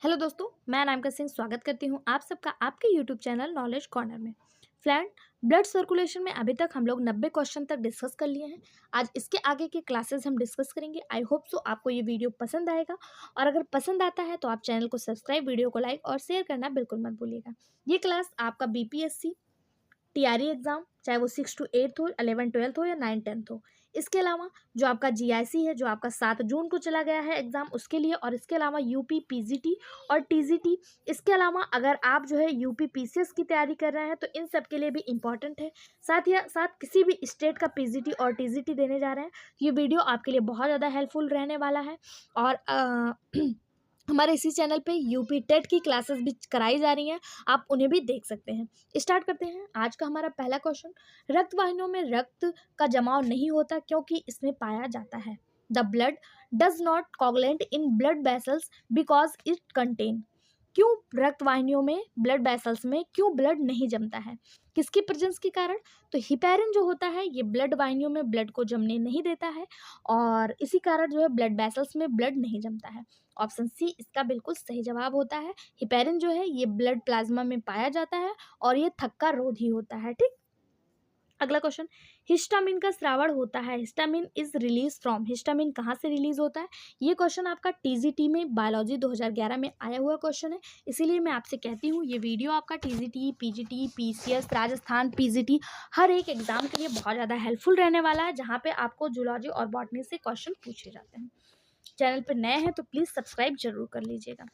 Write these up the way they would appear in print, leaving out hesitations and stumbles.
Hello दोस्तों, मैं अनामिका सिंह स्वागत करती हूँ आप सबका आपके यूट्यूब चैनल नॉलेज कॉर्नर में। फ्रेंड, ब्लड सर्कुलेशन में अभी तक हम लोग 90 क्वेश्चन तक डिस्कस कर लिए हैं। आज इसके आगे के क्लासेस हम डिस्कस करेंगे। आई होप सो आपको ये वीडियो पसंद आएगा, और अगर पसंद आता है तो आप चैनल को सब्सक्राइब, वीडियो को लाइक और शेयर करना बिल्कुल मत भूलिएगा। ये क्लास आपका बीपीएससी टीआरई एग्जाम, चाहे वो 6 to 8 हो, 11 12 हो या 9 10 हो। इसके अलावा जो आपका जीआईसी है, जो आपका 7 जून को चला गया है एग्जाम, उसके लिए, और इसके अलावा यूपी पीजीटी और टीजीटी। इसके अलावा अगर आप जो है यूपी पीसीएस की तैयारी कर रहे हैं तो इन सब के लिए भी इम्पॉर्टेंट है। साथ ही साथ किसी भी स्टेट का पीजीटी और टीजीटी देने जा रहे हैं, ये वीडियो आपके लिए बहुत ज़्यादा हेल्पफुल रहने वाला है। और हमारे इसी चैनल पे यूपी टेट की क्लासेस भी कराई जा रही हैं, आप उन्हें भी देख सकते हैं। स्टार्ट करते हैं आज का हमारा पहला क्वेश्चन। रक्त वाहिनियों में रक्त का जमाव नहीं होता क्योंकि इसमें पाया जाता है। The blood does not coagulate in blood vessels because it contain. क्यों रक्त वाहिनियों में, ब्लड वेसल्स में क्यों ब्लड नहीं जमता है? किसकी प्रेजेंस के कारण? तो हिपेरिन जो होता है ये ब्लड वाहिनियों में ब्लड को जमने नहीं देता है, और इसी कारण जो है ब्लड वेसल्स में ब्लड नहीं जमता है। ऑप्शन सी इसका बिल्कुल सही जवाब होता है। हिपेरिन जो है ये ब्लड प्लाज्मा में पाया जाता है और ये थक्का रोधी होता है। ठीक, अगला क्वेश्चन। हिस्टामिन का स्रावण होता है। Histamine is release from. Histamine कहाँ से रिलीज होता है? ये क्वेश्चन आपका टीजीटी में बायोलॉजी 2011 में आया हुआ क्वेश्चन है, इसीलिए मैं आपसे कहती हूँ ये वीडियो आपका TGT, PGT, PCS, Rajasthan PGT, हर एक एग्जाम के लिए बहुत ज़्यादा हेल्पफुल रहने वाला है, जहाँ पे आपको जूलॉजी और बॉटनी से क्वेश्चन पूछे जाते हैं। चैनल पर नए हैं तो प्लीज़ सब्सक्राइब जरूर कर लीजिएगा।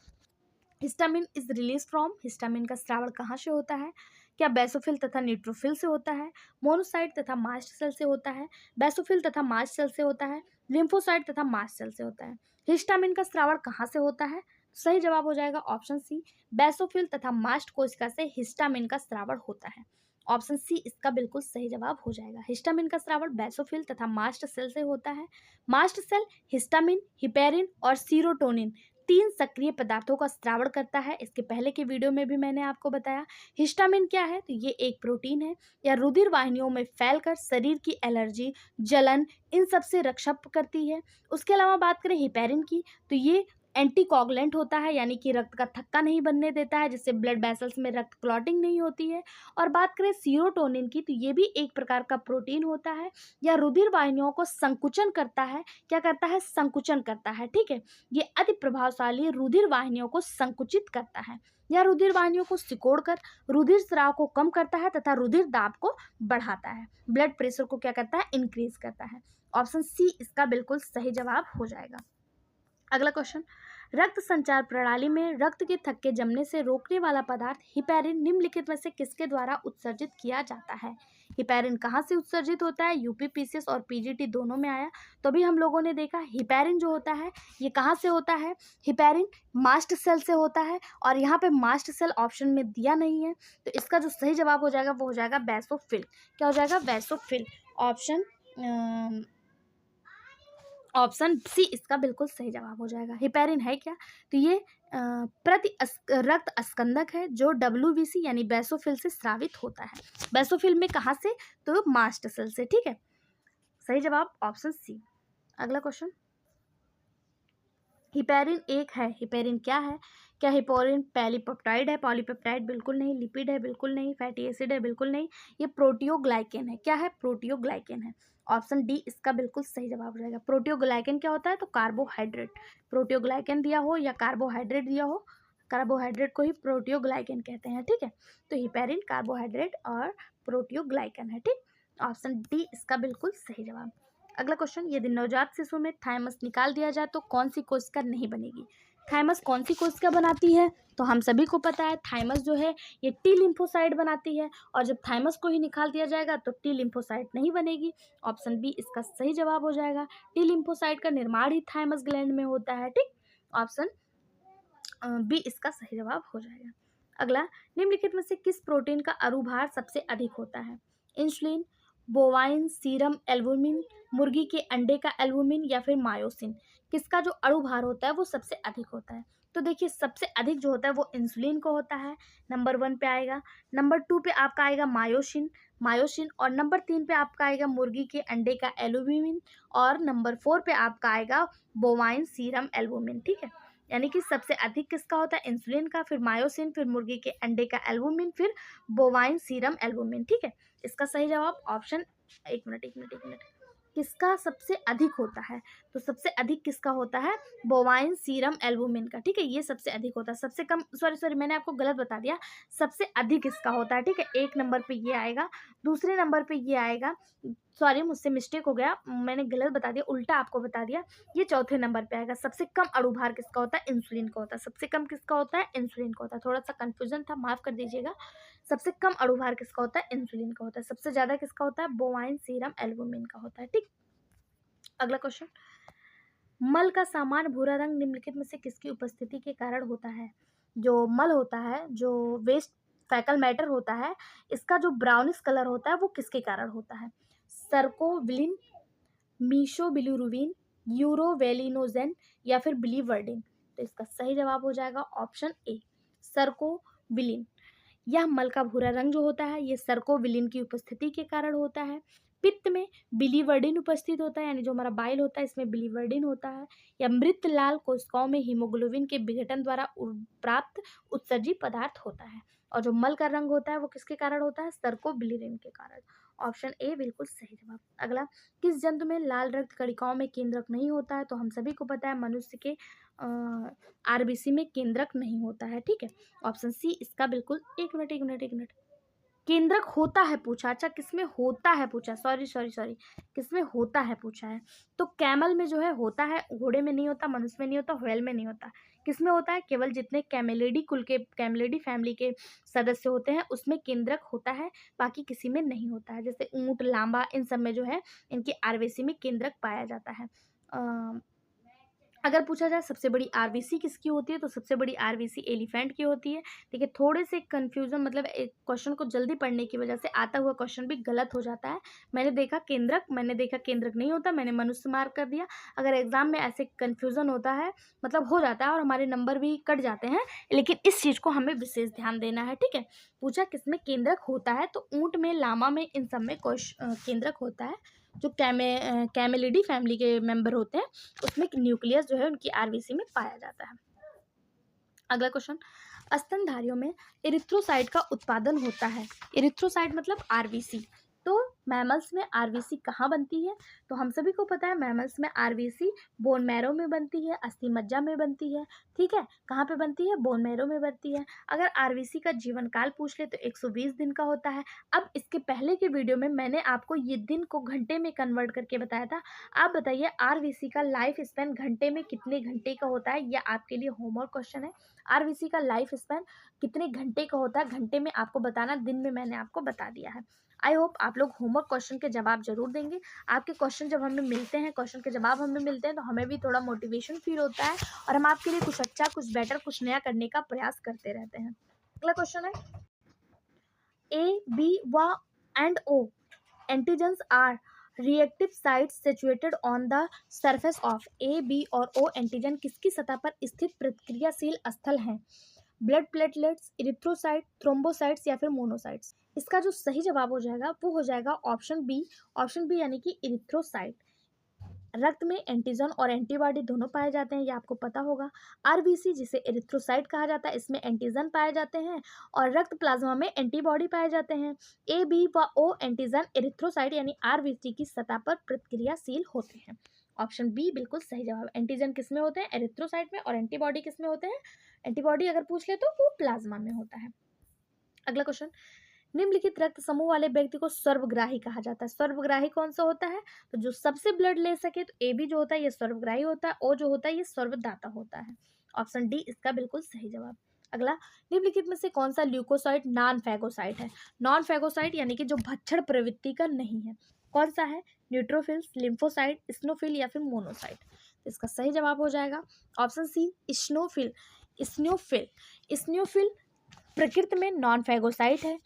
Histamine is release from. Histamine का स्रावण कहाँ से होता है? क्या बेसोफिल तथा न्यूट्रोफिल से होता है? मोनोसाइट तथा मास्ट सेल से होता है? बेसोफिल तथा मास्ट सेल से होता है? लिम्फोसाइट तथा मास्ट सेल से होता है? हिस्टामिन का स्रावण कहाँ से होता है? सही जवाब हो जाएगा ऑप्शन सी, बेसोफिल तथा मास्ट कोशिका से हिस्टामिन का स्रावण होता है। ऑप्शन सी इसका बिल्कुल सही जवाब हो जाएगा। हिस्टामिन का स्रावण बेसोफिल तथा मास्ट सेल से होता है। मास्ट सेल हिस्टामिन, हिपेरिन और सीरोटोनिन 3 सक्रिय पदार्थों का स्रावण करता है। इसके पहले के वीडियो में भी मैंने आपको बताया। हिस्टामिन क्या है? तो ये एक प्रोटीन है, या रुधिर वाहिनियों में फैलकर शरीर की एलर्जी, जलन, इन सब से रक्षा करती है। उसके अलावा बात करें हिपेरिन की, तो ये एंटीकोगुलेंट होता है, यानी कि रक्त का थक्का नहीं बनने देता है, जिससे ब्लड वेसल्स में रक्त क्लॉटिंग नहीं होती है। और बात करें सीरोटोनिन की, तो ये भी एक प्रकार का प्रोटीन होता है, या रुधिर वाहिनियों को संकुचन करता है। क्या करता है? संकुचन करता है। ठीक है, ये अति प्रभावशाली रुधिर वाहिनियों को संकुचित करता है, या रुधिर वाहिनियों को सिकोड़कर रुधिर स्राव को कम करता है तथा रुधिर दाब को बढ़ाता है। ब्लड प्रेशर को क्या करता है? इंक्रीज करता है। ऑप्शन सी इसका बिल्कुल सही जवाब हो जाएगा। अगला क्वेश्चन। रक्त संचार प्रणाली में रक्त के थक्के जमने से रोकने वाला पदार्थ हिपेरिन निम्नलिखित में से किसके द्वारा उत्सर्जित किया जाता है? हिपेरिन कहाँ से उत्सर्जित होता है? यूपी पीसीएस और पीजीटी दोनों में आया, तो भी हम लोगों ने देखा हिपेरिन जो होता है ये कहाँ से होता है? हिपेरिन मास्ट सेल से होता है, और यहाँ पे मास्ट सेल ऑप्शन में दिया नहीं है, तो इसका जो सही जवाब हो जाएगा वो हो जाएगा बेसोफिल। क्या हो जाएगा? बेसोफिल। ऑप्शन ऑप्शन सी इसका बिल्कुल सही जवाब हो जाएगा। हिपेरिन है क्या? तो ये रक्त अस्कंदक है, जो डब्ल्यूबीसी यानी बेसोफिल से स्रावित होता है। बेसोफिल में कहाँ से? तो मास्ट सेल से। ठीक है, सही जवाब ऑप्शन सी। अगला क्वेश्चन। हिपेरिन एक है। हिपेरिन क्या है? क्या हिपेरिन पॉलीपेप्टाइड है? पॉलीपेप्टाइड बिल्कुल नहीं। लिपिड है? बिल्कुल नहीं। फैटी एसिड है? बिल्कुल नहीं। ये प्रोटियोग्लाइकेन है। क्या है? प्रोटियोग्लाइकेन है। ऑप्शन डी इसका बिल्कुल सही जवाब हो जाएगा। प्रोटियोग्लाइकेन क्या होता है? तो कार्बोहाइड्रेट। प्रोटियोग्लाइकेन दिया हो या कार्बोहाइड्रेट दिया हो, कार्बोहाइड्रेट को ही प्रोटियोग्लाइकेन कहते हैं। ठीक है, तो हिपेरिन कार्बोहाइड्रेट और प्रोटियोग्लाइकेन है। ठीक, ऑप्शन डी इसका बिल्कुल सही जवाब। अगला क्वेश्चन। यदि नवजात शिशु में थाइमस निकाल दिया जाए तो कौन सी कोशिका नहीं बनेगी? थाइमस कौन सी कोशिका बनाती है? तो हम सभी को पता है थाइमस जो है ये टी लिम्फोसाइट बनाती है, और जब थाइमस को ही निकाल दिया जाएगा तो टी लिम्फोसाइट नहीं बनेगी। ऑप्शन बी इसका सही जवाब हो जाएगा। टी लिम्फोसाइट का निर्माण ही थाइमस ग्लैंड में होता है। ठीक, ऑप्शन बी इसका सही जवाब हो जाएगा। अगला। निम्नलिखित में से किस प्रोटीन का अणुभार सबसे अधिक होता है? इंसुलिन, बोवाइन सीरम एल्बुमिन, मुर्गी के अंडे का एल्बुमिन, या फिर मायोसिन? किसका जो अणुभार होता है वो सबसे अधिक होता है? तो देखिए सबसे अधिक जो होता है वो इंसुलिन को होता है, नंबर 1 पे आएगा। नंबर 2 पे आपका आएगा मायोसिन मायोसिन और नंबर 3 पे आपका आएगा मुर्गी के अंडे का एल्बुमिन, और नंबर 4 पे आपका आएगा बोवाइन सीरम एल्बुमिन। ठीक है, यानी कि सबसे अधिक किसका होता है, इंसुलिन का, फिर मायोसिन, फिर मुर्गी के अंडे का एल्बुमिन, फिर बोवाइन सीरम एल्बुमिन। ठीक है, इसका सही जवाब ऑप्शन, एक मिनट, किसका सबसे अधिक होता है, तो सबसे अधिक किसका होता है, बोवाइन सीरम एल्बुमिन का। ठीक है, ये सबसे अधिक होता है। सबसे कम, सॉरी मैंने आपको गलत बता दिया, सबसे अधिक इसका होता है। ठीक है, एक नंबर पे ये आएगा, दूसरे नंबर पे ये आएगा, सॉरी मुझसे मिस्टेक हो गया, मैंने गलत बता दिया, उल्टा आपको बता दिया, ये चौथे नंबर पे आएगा। सबसे कम अणुभार किसका होता है, इंसुलिन का होता है। सबसे कम किसका होता है, इंसुलिन का होता है। थोड़ा सा कंफ्यूजन था, माफ कर दीजिएगा। सबसे कम अणुभार किसका होता है, इंसुलिन का होता है। सबसे ज्यादा किसका होता है, बोवाइन सीरम एल्बुमिन का होता है। ठीक, अगला क्वेश्चन, मल का सामान्य भूरा रंग निम्नलिखित में से किसकी उपस्थिति के कारण होता है। जो मल होता है, जो वेस्ट फैकल मैटर होता है, इसका जो ब्राउनिश कलर होता है वो किसके कारण होता है, सर्कोविलिन, मीशोबिलिरुबिन, यूरोवेलिनोजेन या फिर बिलीवर्डिन। तो इसका सही जवाब हो जाएगा ऑप्शन ए, सर्कोविलिन। यह मल का भूरा रंग जो होता है ये सर्कोविलिन की उपस्थिति के कारण होता है। पित्त में बिलीवर्डिन उपस्थित होता है, यानी जो हमारा बाइल होता है इसमें बिलीवर्डिन होता है। या मृत लाल कोशिकाओं में हीमोग्लोबिन के विघटन द्वारा प्राप्त उत्सर्जी पदार्थ होता है। और जो मल का रंग होता है वो किसके कारण होता है, सर्कोबिलिन के कारण। ऑप्शन ए बिल्कुल सही जवाब। अगला, किस जंतु में लाल रक्त कणिकाओं में केंद्रक नहीं होता है, तो हम सभी को पता है मनुष्य के आरबीसी में केंद्रक नहीं होता है। ठीक है, ऑप्शन सी इसका बिल्कुल, एक मिनट, केंद्रक होता है पूछा, अच्छा किसमें होता है पूछा, सॉरी किसमें होता है पूछा है। तो कैमल में जो है होता है, घोड़े में नहीं होता, मनुष्य में नहीं होता, व्हेल में नहीं होता। किसमें होता है, केवल जितने कैमेलिडी कुल के, कैमेलिडी फैमिली के सदस्य होते हैं उसमें केंद्रक होता है, बाकी किसी में नहीं होता है। जैसे ऊंट, लांबा, इन सब में जो है इनके आरबीसी में केंद्रक पाया जाता है। अगर पूछा जाए सबसे बड़ी आरबीसी किसकी होती है, तो सबसे बड़ी आरबीसी एलिफेंट की होती है। देखिए थोड़े से कंफ्यूजन, मतलब एक क्वेश्चन को जल्दी पढ़ने की वजह से आता हुआ क्वेश्चन भी गलत हो जाता है। मैंने देखा केंद्रक नहीं होता, मैंने मनुष्य मार्क कर दिया। अगर एग्जाम में ऐसे कंफ्यूजन होता है, मतलब हो जाता है और हमारे नंबर भी कट जाते हैं, लेकिन इस चीज़ को हमें विशेष ध्यान देना है। ठीक है, पूछा किसमें केंद्रक होता है, तो ऊँट में, लामा में, इन सब में केंद्रक होता है। जो कैमेलिडी फैमिली के मेंबर होते हैं उसमें न्यूक्लियस जो है उनकी आरबीसी में पाया जाता है। अगला क्वेश्चन, स्तनधारियों में इरिथ्रोसाइट का उत्पादन होता है। इरिथ्रोसाइट मतलब आरबीसी। तो मैमल्स में आरबीसी कहाँ बनती है, तो हम सभी को पता है मैमल्स में आरबीसी बोन मैरो में बनती है, अस्थि मज्जा में बनती है। ठीक है, कहाँ पे बनती है, बोन मैरो में बनती है। अगर आरबीसी का जीवन काल पूछ ले तो 120 दिन का होता है। अब इसके पहले के वीडियो में मैंने आपको ये दिन को घंटे में कन्वर्ट करके बताया था। आप बताइए आरबीसी का लाइफ स्पैन घंटे में कितने घंटे का होता है, यह आपके लिए होमवर्क क्वेश्चन है। आरबीसी का लाइफ स्पैन कितने घंटे का होता है, घंटे में आपको बताना, दिन में मैंने आपको बता दिया है। आई होप आप लोग होमवर्क क्वेश्चन के जवाब जरूर देंगे। आपके क्वेश्चन जब हमें मिलते हैं, क्वेश्चन के जवाब हमें मिलते हैं, तो हमें भी थोड़ा मोटिवेशन फील होता है और हम आपके लिए कुछ अच्छा, कुछ बेटर, कुछ नया करने का प्रयास करते रहते हैं। अगला क्वेश्चन है, ए, बी व and O antigens are reactive sites situated on the surface of. A, B और ओ एंटीजन किसकी सतह पर स्थित प्रतिक्रियाशील स्थल हैं, ब्लड प्लेटलेट्स, इरिथ्रोसाइट, थ्रोम्बोसाइट्स या फिर मोनोसाइट्स। इसका जो सही जवाब हो जाएगा वो हो जाएगा ऑप्शन बी। ऑप्शन बी यानी कि इरिथ्रोसाइट। रक्त में एंटीजन और एंटीबॉडी दोनों पाए जाते हैं, ये आपको पता होगा। आरबीसी जिसे एरिथ्रोसाइट कहा जाता है, इसमें एंटीजन पाए जाते हैं और रक्त प्लाज्मा में एंटीबॉडी पाए जाते हैं। ए, बी व ओ एंटीजन एरिथ्रोसाइट यानी आरबीसी की सतह पर प्रतिक्रियाशील होते हैं। ऑप्शन बी बिल्कुल सही जवाब। एंटीजन किस में होते हैं, एरिथ्रोसाइट में, और एंटीबॉडी किस में होते हैं, एंटीबॉडी अगर पूछ ले तो वो प्लाज्मा में होता है। अगला क्वेश्चन, निम्नलिखित रक्त समूह वाले व्यक्ति को सर्वग्राही कहा जाता है। सर्वग्राही कौन सा होता है, तो जो सबसे ब्लड ले सके। तो ए बी जो होता है ये सर्वग्राही होता है, ओ जो होता है ये सर्वदाता होता है। ऑप्शन डी इसका बिल्कुल सही जवाब। अगला, निम्नलिखित में से कौन सा ल्यूकोसाइट नॉन फैगोसाइट है। नॉन फैगोसाइट यानी कि जो भक्षण प्रवृत्ति का नहीं है, कौन सा है, न्यूट्रोफिल्स, लिम्फोसाइट, स्नोफिल या फिर मोनोसाइट। इसका सही जवाब हो जाएगा ऑप्शन सी, स्नोफिल। स्नोफिल, स्नोफिल प्रकृति में नॉन फैगोसाइट है।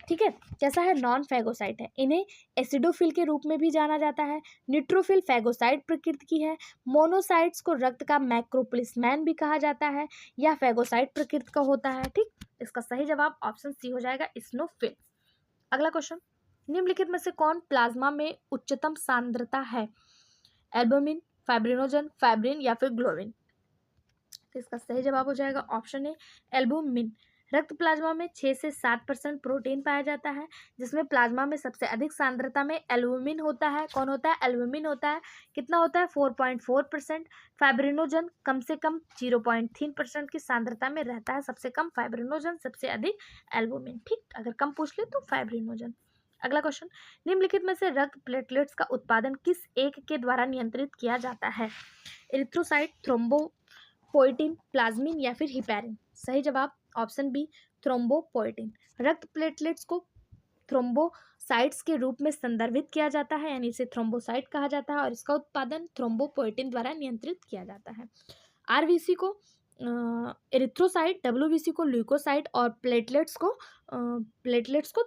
ठीक है, कैसा है, नॉन फैगोसाइट है। इन्हें एसिडोफिल के रूप में भी जाना जाता है। न्यूट्रोफिल फैगोसाइट प्रकृति की है। मोनोसाइट्स को रक्त का मैक्रोप्लिस्मैन भी कहा जाता है। यह फैगोसाइट प्रकृति का होता है। ठीक, इसका सही जवाब ऑप्शन सी हो जाएगा, स्नोफिल। अगला क्वेश्चन, निम्नलिखित में से कौन प्लाज्मा में उच्चतम सांद्रता है, एल्बुमिन, फाइब्रिनोजन, फाइब्रिन या फिर ग्लोबिन। तो इसका सही जवाब हो जाएगा ऑप्शन ए एल्बुमिन। रक्त प्लाज्मा में 6 से 7% प्रोटीन पाया जाता है, जिसमें प्लाज्मा में सबसे अधिक सांद्रता में एल्बुमिन होता है। कौन होता है? एल्बुमिन होता है। कितना होता है? 4.4%। फाइब्रिनोजन कम से कम 0.3% की सांद्रता में रहता है। सबसे कम फाइब्रिनोजन, सबसे अधिक एल्बुमिन। ठीक, अगर कम पूछ ले तो फाइब्रिनोजन। अगला क्वेश्चन, निम्नलिखित में से रक्त प्लेटलेट्स का उत्पादन किस एक के द्वारा नियंत्रित किया जाता है? एरिथ्रोसाइट, थ्रोम्बोपोइटिन, प्लाज्मिन या फिर हिपैरिन? सही जवाब ऑप्शन बी थ्रोम्बोपोइटिन। रक्त प्लेटलेट्स को थ्रोम्बोसाइट्स के रूप में संदर्भित किया जाता है, यानी इसे थ्रोम्बोसाइट कहा जाता है, और इसका उत्पादन थ्रोम्बोपोइटिन द्वारा नियंत्रित किया जाता है। आरबीसी को एरिथ्रोसाइट, डब्ल्यूबीसी को ल्यूकोसाइट और प्लेटलेट्स को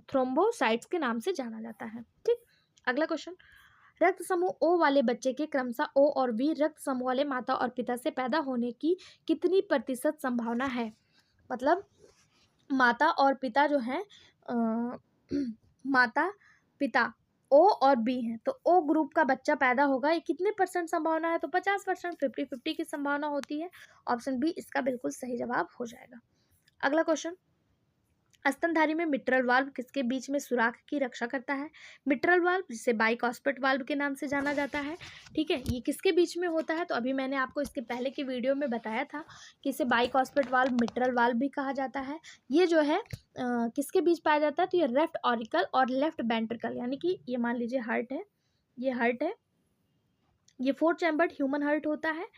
थ्रोम्बोसाइट्स के नाम से जाना जाता है। ठीक, अगला क्वेश्चन, रक्त समूह ओ वाले बच्चे के क्रमशः ओ और बी रक्त समूह वाले माता और पिता से पैदा होने की कितनी प्रतिशत संभावना है? मतलब माता और पिता जो है माता पिता ओ और बी हैं, तो ओ ग्रुप का बच्चा पैदा होगा, ये कितने परसेंट संभावना है? तो 50%, 50-50 की संभावना होती है। ऑप्शन बी इसका बिल्कुल सही जवाब हो जाएगा। अगला क्वेश्चन, स्तनधारी में मिट्रल वाल्व किसके बीच में सुराख की रक्षा करता है? मिट्रल वाल्व, जिसे बाइकॉस्पेट वाल्व के नाम से जाना जाता है, ठीक है, ये किसके बीच में होता है? तो अभी मैंने आपको इसके पहले की वीडियो में बताया था कि इसे बाइकॉस्पेट वाल्व, मिट्रल वाल्व भी कहा जाता है। ये जो है किसके बीच पाया जाता है? तो ये लेफ्ट ऑरिकल और लेफ्ट वेंट्रिकल, यानी कि ये मान लीजिए हार्ट है, ये हार्ट है, ये 4 चैम्बर्ड ह्यूमन हार्ट होता है।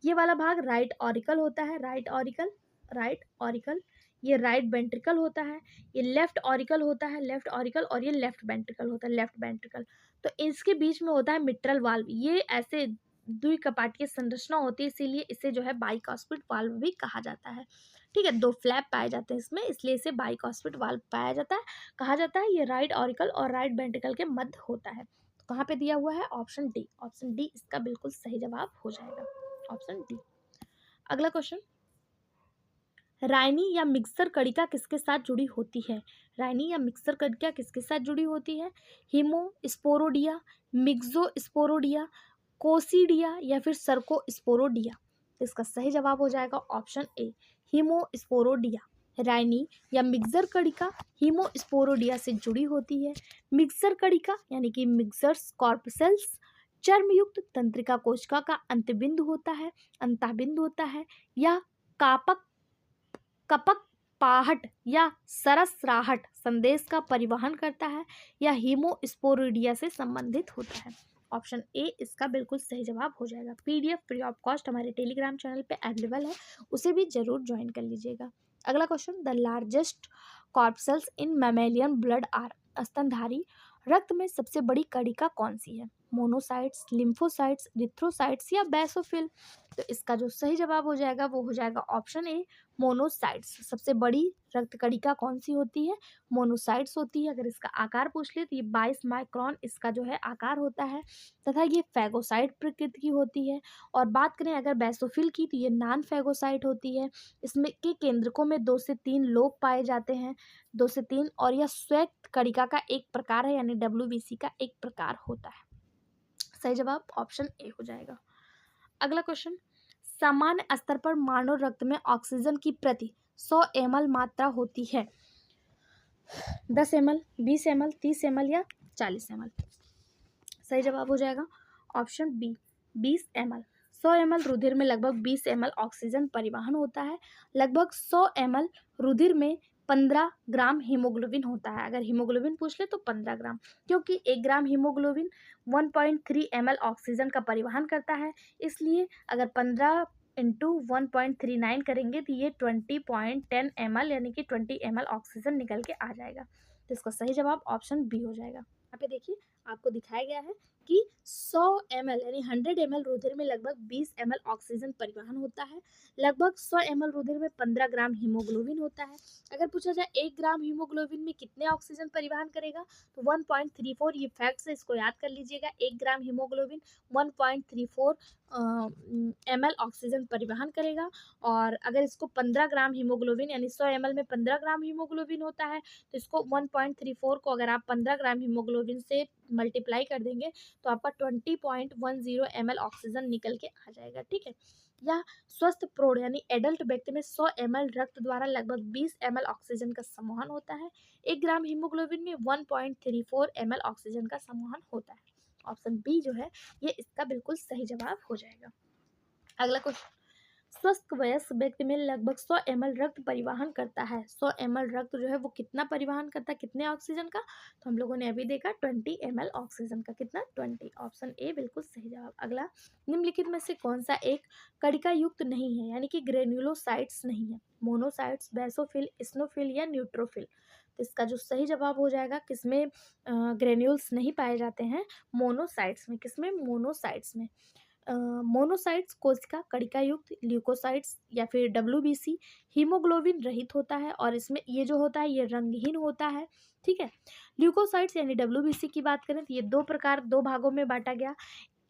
ये वाला भाग राइट ऑरिकल होता है, राइट ऑरिकल, राइट ऑरिकल। ये राइट वेंट्रिकल होता है, ये लेफ्ट ऑरिकल होता है, लेफ्ट ऑरिकल, और ये लेफ्ट वेंट्रिकल होता है, लेफ्ट वेंट्रिकल। तो इसके बीच में होता है मिट्रल वाल्व। ये ऐसे द्विकपाटीय संरचना होती है, इसीलिए इसे जो है बाइकॉस्पिड वाल्व भी कहा जाता है। ठीक है, 2 फ्लैप पाए जाते हैं इसमें, इसलिए इसे बाइकॉस्पिड वाल्व पाया जाता है, कहा जाता है। ये राइट ऑरिकल और राइट वेंट्रिकल के मध्य होता है। तो कहाँ पे दिया हुआ है? Option D. ऑप्शन डी इसका बिल्कुल सही जवाब हो जाएगा, ऑप्शन डी। अगला क्वेश्चन, राइनी या मिक्सर कणिका किसके साथ जुड़ी होती है? राइनी या मिक्सर कणिका किसके साथ जुड़ी होती है? हीमोस्पोरोडिया, मिक्सोस्पोरोडिया, कोसिडिया या फिर सर्कोस्पोरोडिया? इसका सही जवाब हो जाएगा ऑप्शन ए हीमोस्पोरोडिया। राइनी या मिक्सर कणिका हीमोस्पोरोडिया से जुड़ी होती है। मिक्सर कणिका यानी कि मिक्सर्स कॉर्पसेल्स चर्मयुक्त तंत्रिका कोशिका का अंतबिंदु होता है, अंतःबिंदु होता है, या कापक कपक पाहट या सरसराहट संदेश का परिवहन करता है, या हीमोस्पोरिडिया से संबंधित होता है। ऑप्शन ए इसका बिल्कुल सही जवाब हो जाएगा। पीडीएफ फ्री ऑफ कॉस्ट हमारे टेलीग्राम चैनल पे अवेलेबल है, उसे भी जरूर ज्वाइन कर लीजिएगा। अगला question, the largest corpuscles in mammalian blood are. स्तनधारी रक्त में सबसे बड़ी कणिका कौन सी है? मोनोसाइट्स, लिम्फोसाइट्स, इरिथ्रोसाइट्स या बेसोफिल? तो इसका जो सही जवाब हो जाएगा वो हो जाएगा ऑप्शन ए मोनोसाइट्स। सबसे बड़ी रक्त कणिका कौन सी होती है? मोनोसाइट्स होती है। अगर इसका आकार पूछ ले तो ये 22 माइक्रोन इसका जो है आकार होता है, तथा ये फैगोसाइट प्रकृति की होती है। और बात करें अगर बेसोफिल की, तो ये नॉन फैगोसाइट होती है। इसमें के केंद्रकों में 2 से 3 लोब पाए जाते हैं, 2 से 3, और यह श्वेत कणिका का एक प्रकार है, यानी डब्ल्यूबीसी का एक प्रकार होता है। सही जवाब ऑप्शन ए हो जाएगा। अगला क्वेश्चन, सामान्य स्तर पर मानव रक्त में ऑक्सीजन की प्रति 100 ml मात्रा होती है। 10 ml, 20 ml, 30 ml या 40 ml? सही जवाब हो जाएगा ऑप्शन बी 20 ml। 100 ml रुधिर में लगभग 20 ml ऑक्सीजन परिवहन होता है। लगभग 100 ml रुधिर में 15 ग्राम हीमोग्लोबिन होता है। अगर हीमोग्लोबिन पूछ ले तो 15 ग्राम, क्योंकि 1 ग्राम हीमोग्लोबिन 1.3 ml ऑक्सीजन का परिवहन करता है, इसलिए अगर 15 इंटू 1.39 करेंगे तो ये 20.10 ml यानी कि 20 ml ऑक्सीजन निकल के आ जाएगा। तो इसका सही जवाब ऑप्शन बी हो जाएगा। यहाँ पे देखिए आपको दिखाया गया है कि 100 ml यानी 100 ml रुधिर में लगभग 20 ml ऑक्सीजन परिवहन होता है। लगभग 100 ml रुधिर में 15 ग्राम हीमोग्लोबिन होता है। अगर पूछा जाए 1 ग्राम हीमोग्लोबिन में कितने ऑक्सीजन परिवहन करेगा, तो 1.34, ये फैक्ट्स है, इसको याद कर लीजिएगा। 1 ग्राम हीमोग्लोबिन 1.34 ml ऑक्सीजन परिवहन करेगा। और अगर इसको 15 ग्राम हीमोग्लोबिन यानी 100 ml में 15 ग्राम हीमोग्लोबिन होता है, तो इसको 1.34 को अगर आप 15 ग्राम हीमोग्लोबिन से मल्टीप्लाई कर देंगे तो आपका 20.10 ml ऑक्सीजन निकल के आ जाएगा। ठीक है, या स्वस्थ प्रौढ़ यानी एडल्ट व्यक्ति में 100 ml रक्त द्वारा लगभग 20 ml ऑक्सीजन का संवहन होता है। 1 ग्राम हीमोग्लोबिन में 1.34 ml ऑक्सीजन का संवहन होता है। ऑप्शन बी जो है ये इसका बिल्कुल सही जवाब हो जाएगा। अगला क्वेश्चन, स्वस्थ वयस्क व्यक्ति में लगभग 100 ml रक्त परिवहन करता है। 100 ml रक्त जो है वो कितना परिवहन करता है, कितने ऑक्सीजन का? तो हम लोगों ने अभी देखा 20 ml ऑक्सीजन का। कितना? 20। ऑप्शन ए बिल्कुल सही जवाब। अगला, निम्नलिखित में से कौन सा एक कणिका युक्त नहीं है यानी कि ग्रेन्युलोसाइट्स नहीं है? मोनोसाइट्स, बेसोफिल, स्नोफिल या न्यूट्रोफिल? तो इसका जो सही जवाब हो जाएगा, किसमें ग्रेन्यूल्स नहीं पाए जाते हैं? मोनोसाइट्स में। किसमें? मोनोसाइट्स में। मोनोसाइट्स कोशिका कणिका युक्त, ल्यूकोसाइट्स या फिर डब्ल्यूबीसी हीमोग्लोबिन रहित होता है और इसमें ये जो होता है ये रंगहीन होता है। ठीक है। ल्यूकोसाइट्स यानी डब्ल्यूबीसी की बात करें तो ये दो भागों में बांटा गया,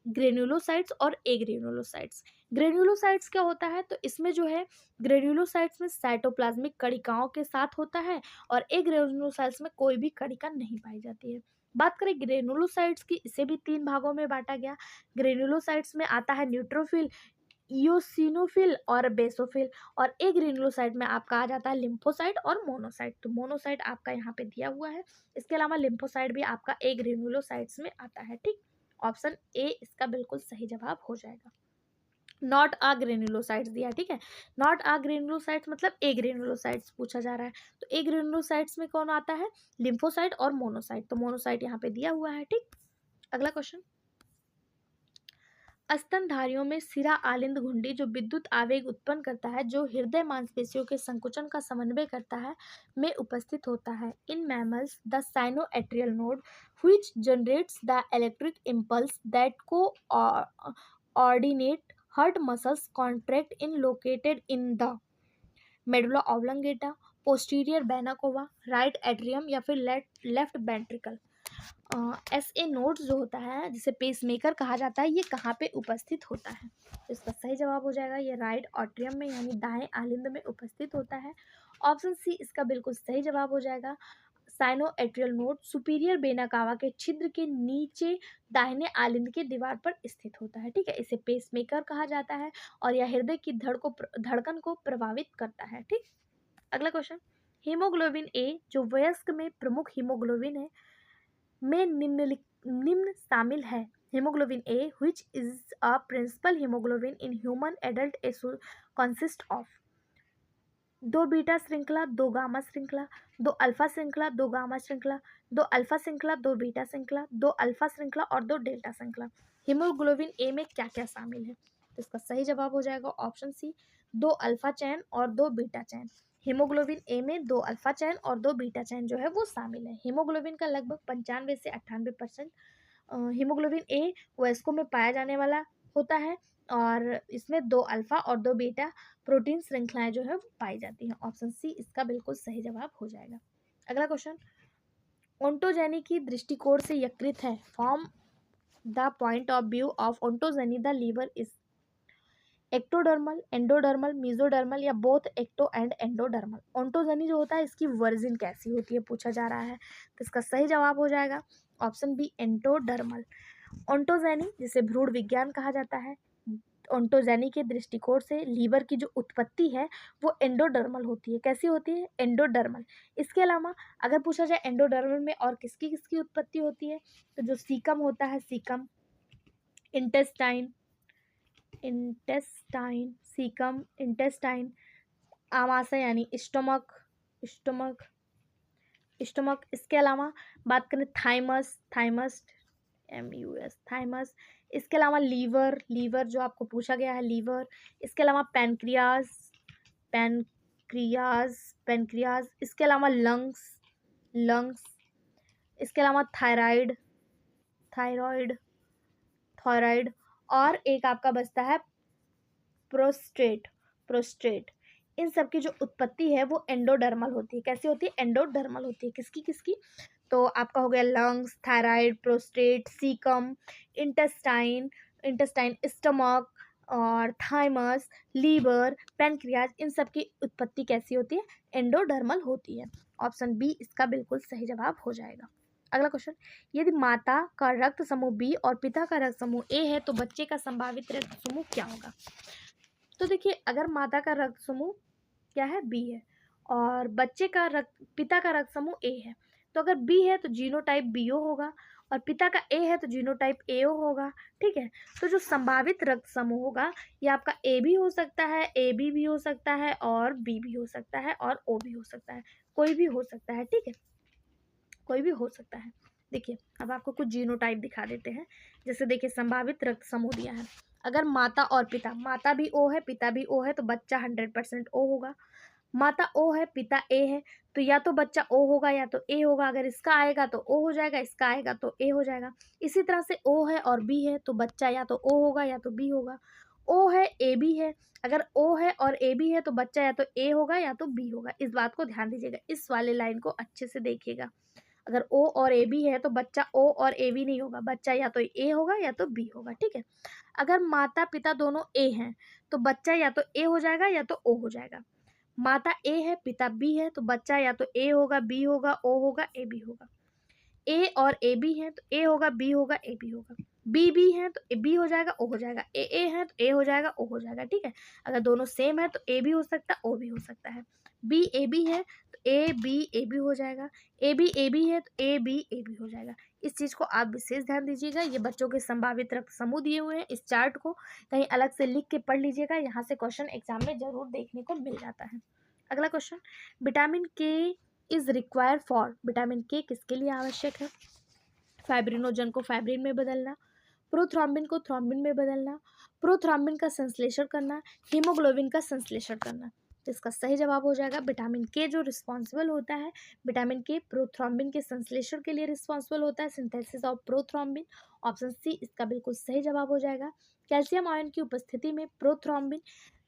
ग्रेन्युलोसाइट्स और एग्रेन्युलोसाइट्स। ग्रेन्युलोसाइट्स क्या होता है? तो इसमें जो है ग्रेन्युलोसाइट्स में साइटोप्लाज्मिक कणिकाओं के साथ होता है और एग्रेन्युलोसाइट्स में कोई भी कणिका नहीं पाई जाती है। बात करें ग्रेनुलोसाइट्स की, इसे भी 3 भागों में बांटा गया। ग्रेनुलोसाइट्स में आता है न्यूट्रोफिल, इओसिनोफिल और बेसोफिल, और एग्रेनुलोसाइट में आपका आ जाता है लिम्फोसाइट और मोनोसाइट। तो मोनोसाइट आपका यहाँ पे दिया हुआ है, इसके अलावा लिम्फोसाइट भी आपका एग्रेनुलोसाइट्स में आता है। ठीक, ऑप्शन ए इसका बिल्कुल सही जवाब हो जाएगा। नॉट आ ग्रेनुलोसाइट्स दिया, ठीक है। नॉट आ ग्रेनुलोसाइट्स मतलब ए ग्रेनुलोसाइट्स पूछा जा रहा है, तो ए ग्रेनुलोसाइट्स में कौन आता है? लिम्फोसाइट और मोनोसाइट। तो मोनोसाइट यहाँ पे दिया हुआ है। ठीक, अगला क्वेश्चन, स्तनधारियों में सिरा आलिंद घुंडी जो विद्युत आवेग उत्पन्न करता है, जो हृदय मांसपेशियों के संकुचन का समन्वय करता है, में उपस्थित होता है। In mammals the sinoatrial node which generates the electric impulse that coordinate heart muscles contract in located in the medulla oblongata, posterior vena cava, right atrium या फिर लेफ्ट वेंट्रिकल। SA नोड्स जो होता है, जिसे pacemaker कहा जाता है, ये कहाँ पे उपस्थित होता है? तो इसका सही जवाब हो जाएगा ये राइट एट्रियम में यानी दाएं आलिंद में उपस्थित होता है। ऑप्शन सी इसका बिल्कुल सही जवाब हो जाएगा। Sinoatrial node superior vena cava के छिद्र के नीचे दाहिने आलिंद के दीवार पर स्थित होता है। ठीक है, इसे पेसमेकर कहा जाता है और यह हृदय की धड़कन को प्रभावित करता है। ठीक, अगला क्वेश्चन, हीमोग्लोबिन ए जो वयस्क में प्रमुख हीमोग्लोबिन है में निम्न शामिल है। Haemoglobin A which is a principal haemoglobin in human adult consist of 2 beta श्रृंखला, 2 गामा श्रृंखला, 2 अल्फा श्रृंखला, 2 गामा श्रृंखला, 2 अल्फा श्रृंखला, 2 बीटा श्रृंखला, 2 अल्फा श्रृंखला और 2 डेल्टा श्रृंखला। हीमोग्लोबिन ए में क्या क्या शामिल है? तो इसका सही जवाब हो जाएगा ऑप्शन सी, 2 अल्फा चैन और 2 बीटा चैन। हीमोग्लोबिन ए में 2 अल्फा चैन और 2 बीटा चैन जो है वो शामिल है। हीमोग्लोबिन का लगभग 95 से 98% हीमोग्लोबिन ए वयस्कों में पाया जाने वाला होता है और इसमें 2 अल्फा और 2 बीटा प्रोटीन श्रृंखलाएं जो है वो पाई जाती हैं। ऑप्शन सी इसका बिल्कुल सही जवाब हो जाएगा। अगला क्वेश्चन, ओंटोजेनी की दृष्टिकोण से यकृत है। From the point of view of ontogeny the liver is ectodermal, endodermal, mesodermal या both ecto and endodermal. Ontogeny जो होता है इसकी वर्जिन कैसी होती है पूछा जा रहा है, तो इसका सही जवाब हो जाएगा ऑप्शन बी, एंटोडर्मल। ओंटोजेनी जिसे भ्रूण विज्ञान कहा जाता है, ओंटोजेनी के दृष्टिकोण से लीवर की जो उत्पत्ति है वो एंडोडर्मल होती है। कैसी होती है? एंडोडर्मल। इसके अलावा अगर पूछा जाए एंडोडर्मल में और किसकी किसकी उत्पत्ति होती है, तो जो सीकम होता है, सीकम, सीकम, इंटेस्टाइन, आमाशय यानी स्टोमक, इसके अलावा बात करें थाइमस, थाइमस। इसके अलावा लीवर जो आपको पूछा गया है, लीवर। इसके अलावा पैनक्रियाज। इसके अलावा लंग्स। इसके अलावा थायराइड और एक आपका बचता है प्रोस्टेट। इन सब की जो उत्पत्ति है वो एंडोडर्मल होती है। कैसी होती है? एंडोडर्मल होती है। किसकी? तो आपका हो गया lungs, thyroid, prostate, caecum, intestine, stomach और थाइमस, लीवर, पैनक्रियाज, इन सब की उत्पत्ति कैसी होती है? एंडोडर्मल होती है। ऑप्शन बी इसका बिल्कुल सही जवाब हो जाएगा। अगला क्वेश्चन, यदि माता का रक्त समूह बी और पिता का रक्त समूह ए है तो बच्चे का संभावित रक्त समूह क्या होगा? तो देखिए अगर माता का रक्त समूह क्या है, बी है, और बच्चे का रक्त पिता का रक्त समूह ए है, तो अगर बी है तो जीनोटाइप बीओ होगा, और पिता का ए है तो जीनोटाइप एओ होगा। ठीक है, तो जो संभावित रक्त समूह होगा ये आपका ए भी हो सकता है, ए बी भी हो सकता है, और बी भी हो सकता है, और ओ भी हो सकता है, कोई भी हो सकता है। ठीक है, कोई भी हो सकता है। देखिए अब आपको कुछ जीनोटाइप दिखा देते हैं। जैसे देखिए संभावित रक्त समूह दिया है, अगर माता और पिता, माता भी ओ है पिता भी ओ है तो बच्चा 100% ओ होगा। माता ओ है पिता ए है तो या तो बच्चा ओ होगा या तो ए होगा। अगर इसका आएगा तो ओ हो जाएगा, इसका आएगा तो ए हो जाएगा। इसी तरह से ओ है और बी है तो बच्चा या तो ओ होगा या तो बी होगा। ओ है ए बी है, अगर ओ है और ए बी है तो बच्चा या तो ए होगा या तो बी होगा। इस बात को ध्यान दीजिएगा, इस वाले लाइन को अच्छे से देखिएगा। अगर ओ और ए बी है तो बच्चा ओ और ए बी नहीं होगा, बच्चा या तो ए होगा या तो बी होगा। ठीक है, अगर माता पिता दोनों ए हैं तो बच्चा या तो ए हो जाएगा या तो ओ हो जाएगा। माता ए है पिता बी है तो बच्चा या तो ए होगा बी होगा ओ होगा ए बी होगा। ए और ए बी है तो ए होगा बी होगा ए बी होगा। बी बी है तो बी हो जाएगा ओ हो जाएगा। ए है तो ए हो जाएगा ओ हो जाएगा। ठीक है, अगर दोनों सेम है तो ए भी हो सकता है ओ भी हो सकता है। बी ए बी है तो ए बी हो जाएगा। ए बी है तो ए बी हो जाएगा। इस चीज़ को आप विशेष ध्यान दीजिएगा। ये बच्चों के संभावित रक्त समूह दिए हुए हैं, इस चार्ट को कहीं अलग से लिख के पढ़ लीजिएगा, यहाँ से क्वेश्चन एग्जाम में जरूर देखने को मिल जाता है। अगला क्वेश्चन, विटामिन के इज रिक्वायर्ड फॉर, विटामिन के किसके लिए आवश्यक है? फाइब्रिनोजन को फाइब्रिन में बदलना, प्रोथ्रोम्बिन को थ्रोम्बिन में बदलना, प्रोथ्रोम्बिन का संश्लेषण करना, हीमोग्लोबिन का संश्लेषण करना। तो इसका सही जवाब हो जाएगा विटामिन के। जो रिस्पॉन्सिबल होता है विटामिन के प्रोथ्रोम्बिन के संश्लेषण के लिए रिस्पॉन्सिबल होता है, synthesis of prothrombin. Option C इसका बिल्कुल सही जवाब हो जाएगा। कैल्शियम आयन की उपस्थिति में प्रोथ्रोम्बिन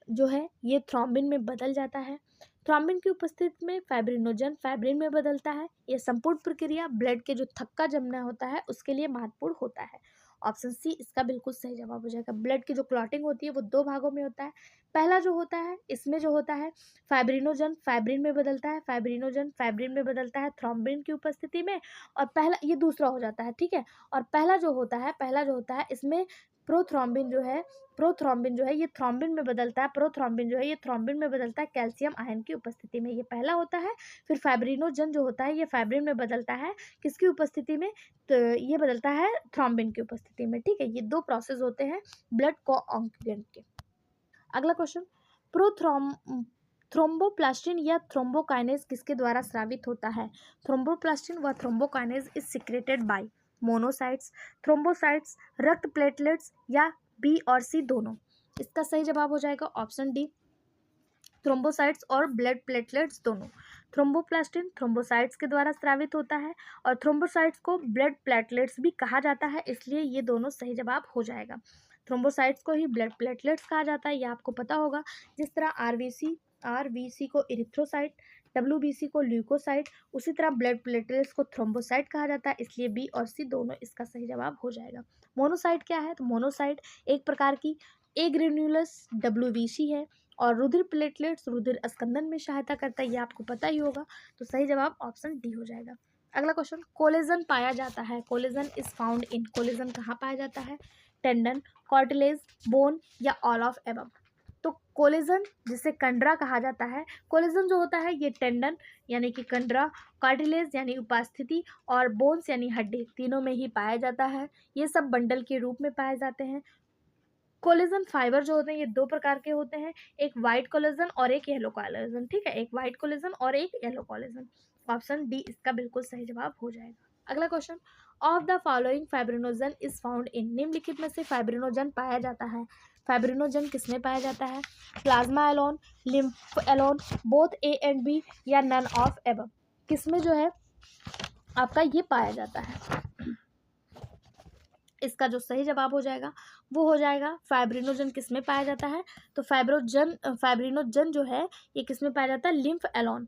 जो है ये थ्रोम्बिन में बदल जाता है। थ्रोम्बिन की उपस्थिति में फाइब्रिनोजन फाइब्रिन में बदलता है। यह संपूर्ण प्रक्रिया ब्लड के जो थक्का जमना होता है उसके लिए महत्वपूर्ण होता है। ऑप्शन सी इसका बिल्कुल सही जवाब हो जाएगा। ब्लड की जो क्लॉटिंग होती है वो दो भागों में होता है। पहला जो होता है इसमें जो होता है फाइब्रिनोजन फाइब्रिन में बदलता है, फाइब्रिनोजन फाइब्रिन में बदलता है थ्रोम्बिन की उपस्थिति में, और पहला ये दूसरा हो जाता है। ठीक है, और पहला जो होता है इसमें प्रोथ्रोम्बिन जो है ये थ्रोम्बिन में बदलता है। प्रोथ्रोम्बिन जो है ये थ्रोम्बिन में बदलता है कैल्शियम आयन की उपस्थिति में, ये पहला होता है। फिर फाइब्रिनोजन जो होता है ये फाइब्रिन में बदलता है, किसकी उपस्थिति में? तो ये बदलता है थ्रोम्बिन की उपस्थिति में। ठीक है, ये दो प्रोसेस होते हैं ब्लड कोआगुलेंट के। अगला क्वेश्चन, प्रोथ्रोम थ्रोम्बोप्लास्टिन या थ्रोम्बोकाइनेज किसके द्वारा स्रावित होता है? थ्रोम्बोप्लास्टिन व thrombokinase is secreted by monocytes, thrombocytes, रक्त प्लेटलेट्स, या बी और सी दोनों। इसका सही जवाब हो जाएगा ऑप्शन डी, थ्रोम्बोसाइट्स और ब्लड प्लेटलेट्स दोनों। थ्रोम्बोप्लास्टिन थ्रोम्बोसाइट्स के द्वारा स्रावित होता है और थ्रोम्बोसाइट्स को ब्लड प्लेटलेट्स भी कहा जाता है, इसलिए ये दोनों सही जवाब हो जाएगा। थ्रोम्बोसाइट्स को ही ब्लड प्लेटलेट्स कहा जाता है, ये आपको पता होगा। जिस तरह आरबीसी को इरिथ्रोसाइट, डब्ल्यूबीसी को ल्यूकोसाइट, उसी तरह ब्लड प्लेटलेट्स को थ्रोम्बोसाइट कहा जाता है, इसलिए बी और सी दोनों इसका सही जवाब हो जाएगा। मोनोसाइट क्या है? तो मोनोसाइट एक प्रकार की ए ग्रेन्युलस डब्ल्यूबीसी है, और रुधिर प्लेटलेट्स रुधिर स्कंदन में सहायता करता है, ये आपको पता ही होगा। तो सही जवाब ऑप्शन डी हो जाएगा। अगला क्वेश्चन, कोलेजन पाया जाता है, collagen is found in, collagen कहाँ पाया जाता है? टेंडन, कार्टिलेज, बोन, या ऑल ऑफ एबव। तो कोलेजन जिसे कंडरा कहा जाता है, कोलेजन जो होता है ये टेंडन यानी कि कंडरा, कार्टिलेज यानी उपस्थिति, और बोन्स यानी हड्डी, तीनों में ही पाया जाता है। ये सब बंडल के रूप में पाए जाते हैं। कोलेजन फाइबर जो होते हैं ये दो प्रकार के होते हैं, एक वाइट कोलेजन और एक येलो कोलेजन। ठीक है, एक वाइट कोलेजन और एक येलो कोलेजन। ऑप्शन डी इसका बिल्कुल सही जवाब हो जाएगा। अगला question, of the following fibrinogen is found in, निम्नलिखित में से फाइब्रिनोजन पाया जाता है। फाइब्रिनोजन किसमें पाया जाता है? Plasma alone, lymph alone, both A and B, या नन ऑफ एबव। किसमें जो है आपका ये पाया जाता है? इसका जो सही जवाब हो जाएगा वो हो जाएगा फाइब्रिनोजन किसमें पाया जाता है? तो फाइब्रिनोजन जो है ये किसमें पाया जाता है? Lymph alone.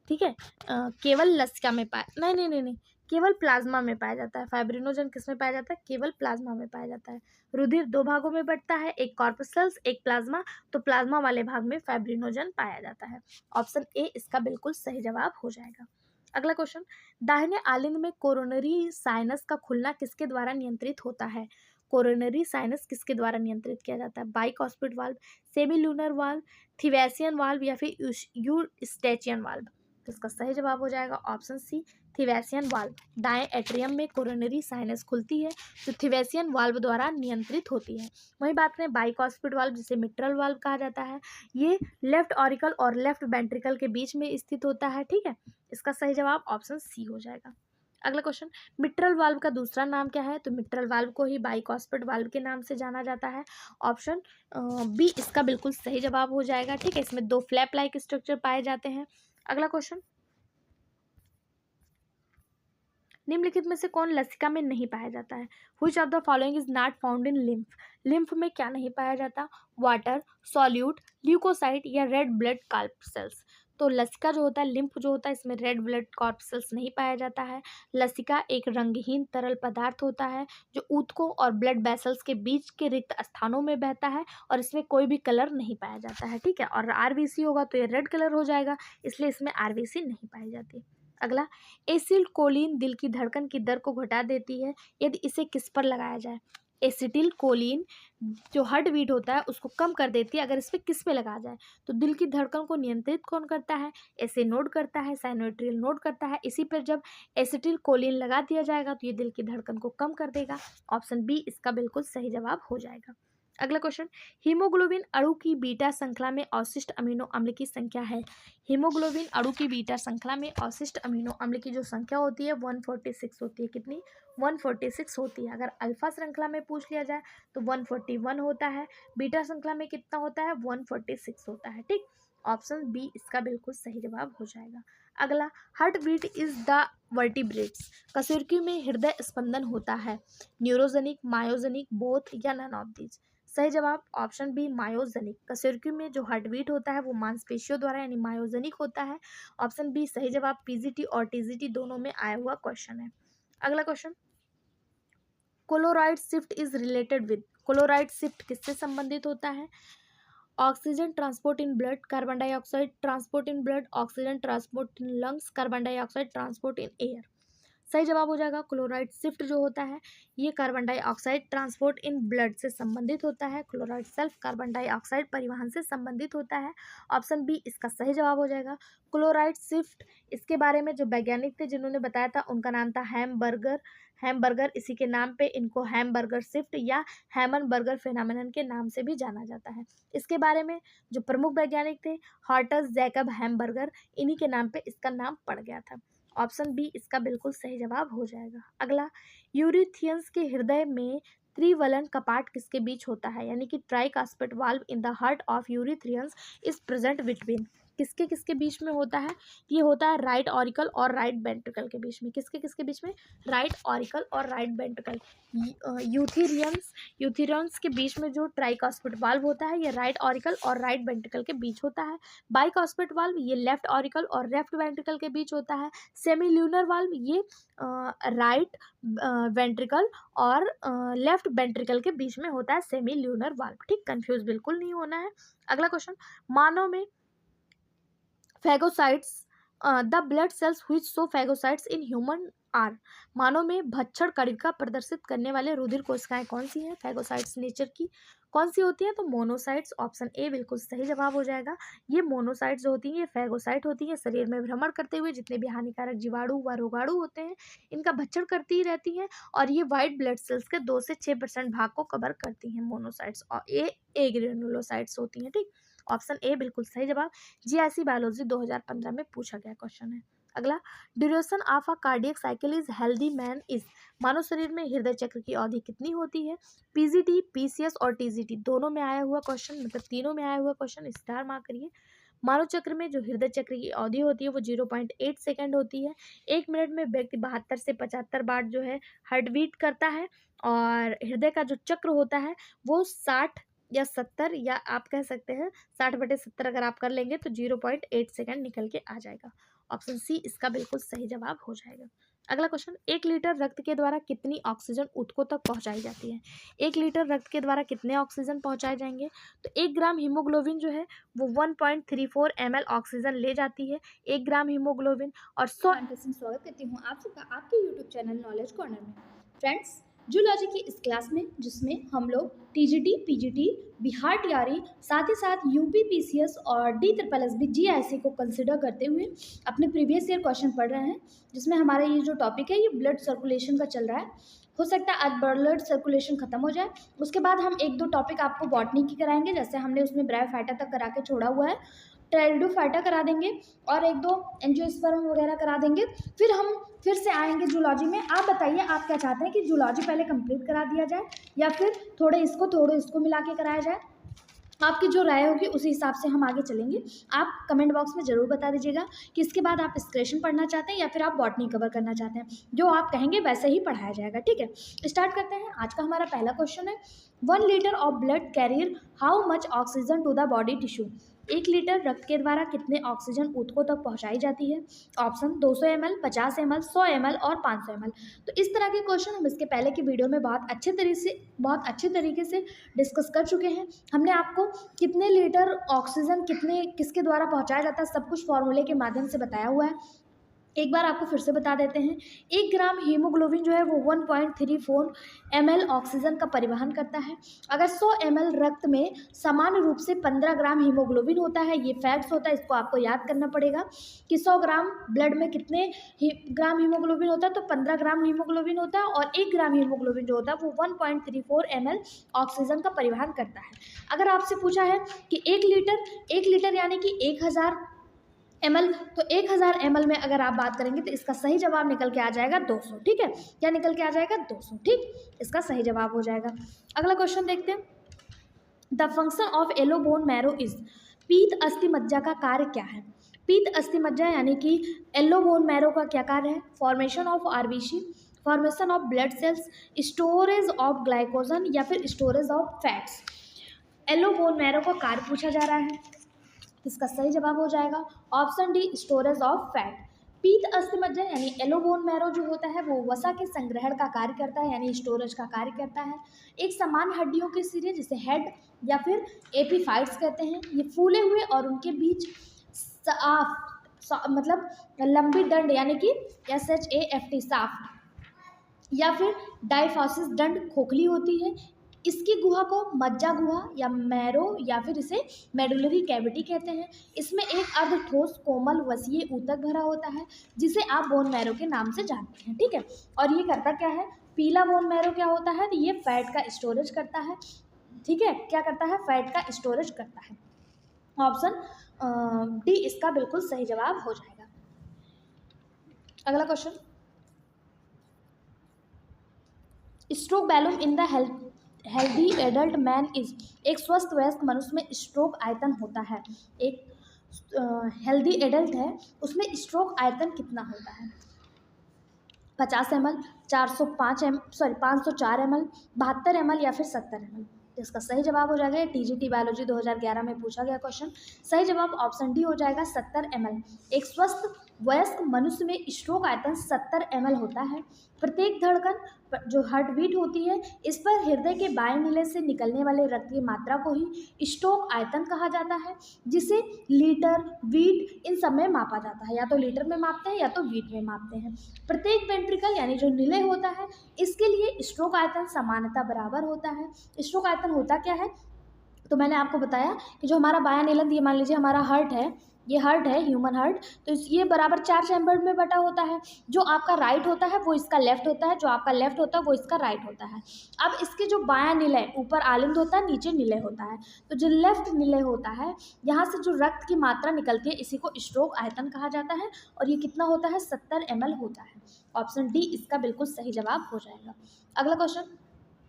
ठीक है, केवल लसिका में पाया, नहीं, केवल प्लाज्मा में पाया जाता है। फाइब्रिनोजन किसमें पाया जाता है? केवल प्लाज्मा में पाया जाता है। रुधिर दो भागों में बंटता है, एक कॉर्पस्कल्स एक प्लाज्मा, तो प्लाज्मा वाले भाग में फाइब्रिनोजन पाया जाता है। ऑप्शन ए इसका बिल्कुल सही जवाब हो जाएगा। अगला क्वेश्चन, दाहिने आलिंद में कोरोनरी साइनस का खुलना किसके द्वारा नियंत्रित होता है? कोरोनरी साइनस किसके द्वारा नियंत्रित किया जाता है? बाइकॉस्पिड वाल्व, सेमील्यूनर वाल्व, थिवेसियन वाल्व या फिर यूस्टेचियन वाल्व? तो इसका सही जवाब हो जाएगा ऑप्शन सी, थिवेसियन वाल्व। दाएं एट्रियम में कोरोनरी साइनस खुलती है जो थिवेसियन वाल्व द्वारा नियंत्रित होती है। वही बात करें बाइकॉस्पिड वाल्व जिसे मिट्रल वाल्व कहा जाता है, ये लेफ्ट ऑरिकल और लेफ्ट वेंट्रिकल के बीच में स्थित होता है। ठीक है, इसका सही जवाब ऑप्शन सी हो जाएगा। अगला क्वेश्चन, मिट्रल वाल्व का दूसरा नाम क्या है? तो मिट्रल वाल्व को ही बाइकॉस्पिड वाल्व के नाम से जाना जाता है। ऑप्शन बी इसका बिल्कुल सही जवाब हो जाएगा। ठीक है, इसमें 2 फ्लैप लाइक स्ट्रक्चर पाए जाते हैं। अगला क्वेश्चन, निम्नलिखित में से कौन लसिका में नहीं पाया जाता है? Which of the following is not found in lymph? Lymph में क्या नहीं पाया जाता? वाटर, सॉल्यूट, ल्यूकोसाइट या रेड ब्लड कॉर्पसेल्स? तो लसिका जो होता है, लिम्फ जो होता है, इसमें रेड ब्लड कॉर्पसेल्स नहीं पाया जाता है। लसिका एक रंगहीन तरल पदार्थ होता है जो ऊतकों और ब्लड वेसल्स के बीच के रिक्त स्थानों में बहता है और इसमें कोई भी कलर नहीं पाया जाता है। ठीक है, और आरबीसी होगा तो ये रेड कलर हो जाएगा, इसलिए इसमें आरबीसी नहीं पाई जाती। अगला, एसिल कोलिन दिल की धड़कन की दर को घटा देती है यदि इसे किस पर लगाया जाए? एसिटिल कोलिन जो हार्ट बीट होता है उसको कम कर देती है, अगर इस पर किस पे लगाया जाए? तो दिल की धड़कन को नियंत्रित कौन करता है? एसे नोड करता है, साइनोट्रियल नोड करता है। इसी पर जब एसिटिल कोलिन लगा दिया जाएगा तो ये दिल की धड़कन को कम कर देगा। ऑप्शन बी इसका बिल्कुल सही जवाब हो जाएगा। अगला क्वेश्चन, हीमोग्लोबिन अणु की बीटा श्रृंखला में अवशिष्ट अमीनो अम्ल की संख्या है? हीमोग्लोबिन अणु की बीटा श्रृंखला में अवशिष्ट अमीनो अम्ल की जो संख्या होती है 146 होती है। कितनी? 146 होती है। अगर अल्फा श्रृंखला में पूछ लिया जाए तो 141 होता है, बीटा श्रृंखला में कितना होता है? 146 होता है। ठीक, ऑप्शन बी इसका बिल्कुल सही जवाब हो जाएगा। अगला, heart beat is the vertebrates कशेरुकी में हृदय स्पंदन होता है? न्यूरोजेनिक, मायोजेनिक, बोथ या नन ऑफ दीज? सही जवाब ऑप्शन बी, मायोजेनिक। कशेरुकी में जो हार्ट बीट होता है वो मांसपेशियों द्वारा यानी मायोजेनिक होता है। ऑप्शन बी सही जवाब। पीजीटी और टीजीटी दोनों में आया हुआ क्वेश्चन है। अगला question, chloride shift is related with? Chloride shift किससे संबंधित होता है? Oxygen transport in blood, carbon dioxide transport in blood, oxygen transport in lungs, carbon dioxide transport in air? सही जवाब हो जाएगा क्लोराइड शिफ्ट जो होता है ये carbon dioxide transport in blood से संबंधित होता है। क्लोराइड सेल्फ कार्बन डाइऑक्साइड परिवहन से संबंधित होता है। ऑप्शन बी इसका सही जवाब हो जाएगा। क्लोराइड शिफ्ट, इसके बारे में जो वैज्ञानिक थे जिन्होंने बताया था उनका नाम था हैमबर्गर, इसी के नाम पे इनको हैमबर्गर शिफ्ट या हैमनबर्गर फेनामेनन के नाम से भी जाना जाता है। इसके बारे में जो प्रमुख वैज्ञानिक थे हॉर्टस जैकब हैमबर्गर, इन्हीं के नाम पे इसका नाम पड़ गया था। ऑप्शन बी इसका बिल्कुल सही जवाब हो जाएगा। अगला, यूरिथियंस के हृदय में त्रिवलन कपाट किसके बीच होता है? यानी कि tricuspid valve in the heart of eutherians is present between? किसके किसके बीच में होता है? ये होता है राइट ऑरिकल और राइट वेंट्रिकल के बीच में। किसके किसके बीच में? राइट ऑरिकल और राइट वेंट्रिकल। यूथिरियंस के बीच में जो ट्राइकास्पिड वाल्व होता है ये राइट ऑरिकल और राइट वेंट्रिकल के बीच होता है। बाइकास्पिड वाल्व ये लेफ्ट ऑरिकल और लेफ्ट वेंट्रिकल के बीच होता है। सेमील्यूनर वाल्व ये राइट वेंट्रिकल और लेफ्ट वेंट्रिकल के बीच में होता है सेमील्यूनर वाल्व। ठीक, कंफ्यूज बिल्कुल नहीं होना है। अगला क्वेश्चन, मानव में phagocytes the blood cells which show phagocytes in human are? मानव में भक्षण कणिका प्रदर्शित करने वाले रुधिर कोशिकाएं कौन सी हैं? फैगोसाइट्स नेचर की कौन सी होती है? तो मोनोसाइट्स। ऑप्शन ए बिल्कुल सही जवाब हो जाएगा। ये मोनोसाइट्स जो होती हैं ये फैगोसाइट होती हैं, शरीर में भ्रमण करते हुए जितने भी हानिकारक जीवाणु व रोगाणु होते हैं इनका भक्षण करती ही रहती हैं और ये व्हाइट ब्लड सेल्स के 2 से 6% भाग को कवर करती हैं मोनोसाइट्स, और ए ग्रेनुलोसाइट्स होती हैं। ठीक, ऑप्शन ए बिल्कुल सही जवाब। जीआईसी बायोलॉजी 2015 में पूछा गया क्वेश्चन है। अगला, duration of a cardiac cycle is healthy man is? मानव शरीर में हृदय चक्र की अवधि कितनी होती है? पीजीटी, पीसीएस और टीजीटी दोनों में आया हुआ क्वेश्चन, मतलब तीनों में आया हुआ क्वेश्चन, स्टार मार्क करिए। मानव चक्र में जो हृदय चक्र की अवधि होती है वो 0.8 सेकेंड होती है। 1 मिनट में व्यक्ति 72 से 75 बार जो है हार्ट बीट करता है और हृदय का जो चक्र होता है वो 60 या 70 या आप कह सकते हैं 60/70 अगर आप कर लेंगे तो 0.8 सेकेंड निकल के आ जाएगा। ऑप्शन सी इसका बिल्कुल सही जवाब हो जाएगा। अगला क्वेश्चन, 1 लीटर रक्त के द्वारा कितनी ऑक्सीजन ऊतकों तक पहुंचाई जाती है? 1 लीटर रक्त के द्वारा कितने ऑक्सीजन पहुंचाए जाएंगे? तो 1 ग्राम हीमोग्लोबिन जो है वो 1.34 ml ऑक्सीजन ले जाती है। 1 ग्राम हीमोग्लोबिन और 100। स्वागत करती हूँ आप सबका आपके यूट्यूब चैनल नॉलेज कॉर्नर में। फ्रेंड्स, जूलॉजी की इस क्लास में जिसमें हम लोग टीजीटी, पीजीटी, बिहार टीआरई, साथ ही साथ यूपी पीसीएस और DSSB जीआईसी को कंसिडर करते हुए अपने प्रीवियस ईयर क्वेश्चन पढ़ रहे हैं, जिसमें हमारा ये जो टॉपिक है ये ब्लड सर्कुलेशन का चल रहा है। हो सकता है आज ब्लड सर्कुलेशन खत्म हो जाए, उसके बाद हम एक दो टॉपिक आपको बॉटनी की कराएंगे, जैसे हमने उसमें ब्रायोफाइटा तक करा के छोड़ा हुआ है, टेरिडोफाइटा करा देंगे और एक दो एंजियोस्पर्म वगैरह करा देंगे। फिर हम फिर से आएंगे जूलॉजी में। आप बताइए आप क्या चाहते हैं कि जूलॉजी पहले कंप्लीट करा दिया जाए या फिर थोड़े इसको मिला के कराया जाए? आपकी जो राय होगी उसी हिसाब से हम आगे चलेंगे। आप कमेंट बॉक्स में ज़रूर बता दीजिएगा कि इसके बाद आप एक्सक्रेशन पढ़ना चाहते हैं या फिर आप बॉटनी कवर करना चाहते हैं। जो आप कहेंगे वैसे ही पढ़ाया जाएगा, ठीक है। स्टार्ट करते हैं। आज का हमारा पहला क्वेश्चन है, 1 litre of blood carrier how much oxygen to the body tissue. 1 litre रक्त के द्वारा कितने ऑक्सीजन ऊतकों तक पहुंचाई जाती है? ऑप्शन 200 ml, 50 ml, 100 ml और 500 ml। तो इस तरह के क्वेश्चन हम इसके पहले की वीडियो में बहुत अच्छे तरीके से डिस्कस कर चुके हैं। हमने आपको कितने लीटर ऑक्सीजन किसके द्वारा पहुंचाया जाता है सब कुछ फॉर्मूले के माध्यम से बताया हुआ है। एक बार आपको फिर से बता देते हैं। 1 ग्राम हीमोग्लोबिन जो है वो 1.34 ml ऑक्सीजन का परिवहन करता है। अगर 100 ml रक्त में समान रूप से 15 ग्राम हीमोग्लोबिन होता है, ये फैक्ट्स होता है, इसको आपको याद करना पड़ेगा कि 100 ग्राम ब्लड में कितने ग्राम हीमोग्लोबिन होता है, तो 15 ग्राम हीमोग्लोबिन होता है और 1 ग्राम हीमोग्लोबिन जो होता है वो 1.34 ml ऑक्सीजन का परिवहन करता है। अगर आपसे पूछा है कि 1 लीटर यानी कि 1000 ml, तो 1000 ml में अगर आप बात करेंगे तो इसका सही जवाब निकल के आ जाएगा 200, ठीक है। क्या निकल के आ जाएगा? 200, ठीक, इसका सही जवाब हो जाएगा। अगला क्वेश्चन देखते हैं। The function of yellow bone marrow is. पीत अस्थि मज्जा का कार्य क्या है? पीत अस्थि मज्जा यानी कि येलो बोन मैरो का क्या कार्य है? Formation of RBC, formation of blood cells, storage of glycogen या फिर storage of fats. Yellow bone marrow का कार्य पूछा जा रहा है, इसका सही जवाब हो जाएगा option D, storage of fat. पीत अस्थि मज्जा यानी येलो बोन मैरो जो होता है वो वसा के संग्रहण का कार्य करता है, यानी स्टोरेज का कार्य करता है। एक समान हड्डियों के सिरे जिसे हेड या फिर एपीफाइट्स कहते हैं, ये फूले हुए और उनके बीच मतलब लंबी दंड यानी कि SHAFT साफ्ट या फिर डाइफॉसिस दंड खोखली होती है। इसकी गुहा को मज्जा गुहा या मैरो या फिर इसे मेडुलरी कैविटी कहते हैं। इसमें एक अर्ध ठोस कोमल वसीय ऊतक भरा होता है जिसे आप बोन मैरो के नाम से जानते हैं, ठीक है। और ये करता क्या है? पीला बोन मैरो क्या होता है? तो ये फैट का स्टोरेज करता है, ठीक है। क्या करता है? फैट का स्टोरेज करता है। ऑप्शन डी इसका बिल्कुल सही जवाब हो जाएगा। अगला question, stroke volume in the healthy adult man is. एक स्वस्थ वयस्क मनुष्य में स्ट्रोक आयतन होता है, एक हेल्दी एडल्ट है उसमें स्ट्रोक आयतन कितना होता है? 50 ml, 504 ml, 72 ml या फिर 70 ml। तो इसका सही जवाब हो जाएगा, टीजीटी बायोलॉजी 2011 में पूछा गया क्वेश्चन। सही जवाब ऑप्शन डी हो जाएगा 70 ml। एक स्वस्थ वयस्क मनुष्य में स्ट्रोक आयतन 70 ml होता है। प्रत्येक धड़कन जो हार्ट बीट होती है इस पर हृदय के बाएं नीले से निकलने वाले रक्त की मात्रा को ही स्ट्रोक आयतन कहा जाता है, जिसे लीटर, वीट इन सब में मापा जाता है। या तो लीटर में मापते हैं या तो वीट में मापते हैं। प्रत्येक वेंट्रिकल यानी जो निलय होता है इसके लिए स्ट्रोक आयतन समानता बराबर होता है। स्ट्रोक आयतन होता क्या है? तो मैंने आपको बताया कि जो हमारा बायां नीलंद, ये मान लीजिए हमारा हार्ट है, ये हार्ट है, ह्यूमन हार्ट, तो ये बराबर 4 चैम्बर में बटा होता है। जो आपका राइट होता है वो इसका लेफ्ट होता है, जो आपका लेफ्ट होता है वो इसका राइट होता है। अब इसके जो बायां निलय, ऊपर आलिंद होता है, नीचे निलय होता है, तो जो लेफ्ट निलय होता है यहाँ से जो रक्त की मात्रा निकलती है इसी को स्ट्रोक आयतन कहा जाता है। और ये कितना होता है? 70 ml होता है। ऑप्शन डी इसका बिल्कुल सही जवाब हो जाएगा। अगला question,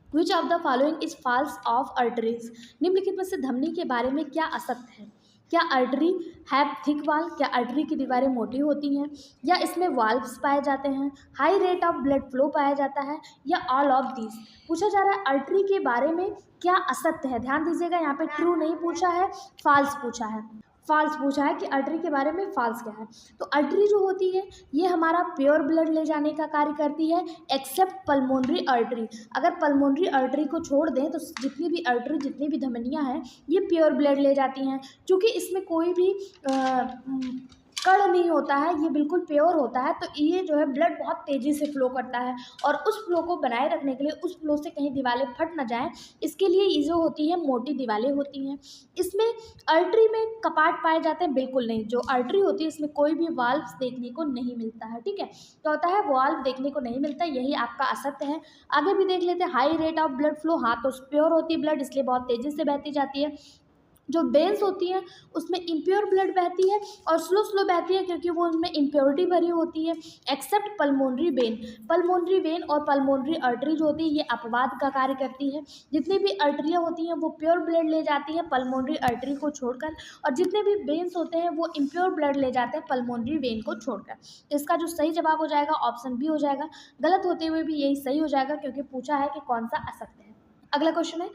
which of the following is false of arteries. निम्नलिखित में से धमनी के बारे में क्या असत्य है? क्या आर्टरी हैव थिक वाल? क्या आर्टरी की दीवारें मोटी होती हैं? या इसमें वाल्व्स पाए जाते हैं? High rate of blood flow पाया जाता है? या ऑल ऑफ दीज? पूछा जा रहा है आर्टरी के बारे में क्या असत्य है। ध्यान दीजिएगा, यहाँ पे ट्रू नहीं पूछा है, फॉल्स पूछा है। फॉल्स पूछा है कि आर्टरी के बारे में फॉल्स क्या है। तो आर्टरी जो होती है ये हमारा प्योर ब्लड ले जाने का कार्य करती है, एक्सेप्ट पल्मोनरी आर्टरी। अगर पल्मोनरी आर्टरी को छोड़ दें तो जितनी भी आर्टरी, जितनी भी धमनियां हैं ये प्योर ब्लड ले जाती हैं। क्योंकि इसमें कोई भी कण नहीं होता है, ये बिल्कुल प्योर होता है। तो ये जो है ब्लड बहुत तेज़ी से फ्लो करता है, और उस फ्लो को बनाए रखने के लिए, उस फ्लो से कहीं दीवारें फट ना जाएँ, इसके लिए ये जो होती है मोटी दीवारें होती हैं। इसमें आर्टरी में कपाट पाए जाते हैं? बिल्कुल नहीं। जो आर्टरी होती है इसमें कोई भी वाल्व्स देखने को नहीं मिलता है, ठीक है। क्या होता है? वाल्व देखने को नहीं मिलता, यही आपका असत्य है। आगे भी देख लेते हैं। High rate of blood flow, हाँ तो प्योर होती है ब्लड, इसलिए बहुत तेज़ी से बहती जाती है। जो वेन्स होती हैं उसमें इम्प्योर ब्लड बहती है, और स्लो स्लो बहती है क्योंकि वो उनमें इम्प्योरिटी भरी होती है। Accept pulmonary vein, pulmonary vein और पल्मोनरी आर्टरी जो होती है ये अपवाद का कार्य करती है। जितनी भी आर्टरियाँ होती हैं वो प्योर ब्लड ले जाती हैं पल्मोनरी आर्टरी को छोड़कर, और जितने भी वेन्स होते हैं वो इम्प्योर ब्लड ले जाते हैं पल्मोनरी वेन को छोड़कर। तो इसका जो सही जवाब हो जाएगा ऑप्शन बी हो जाएगा। गलत होते हुए भी यही सही हो जाएगा, क्योंकि पूछा है कि कौन सा असत्य है। अगला क्वेश्चन है,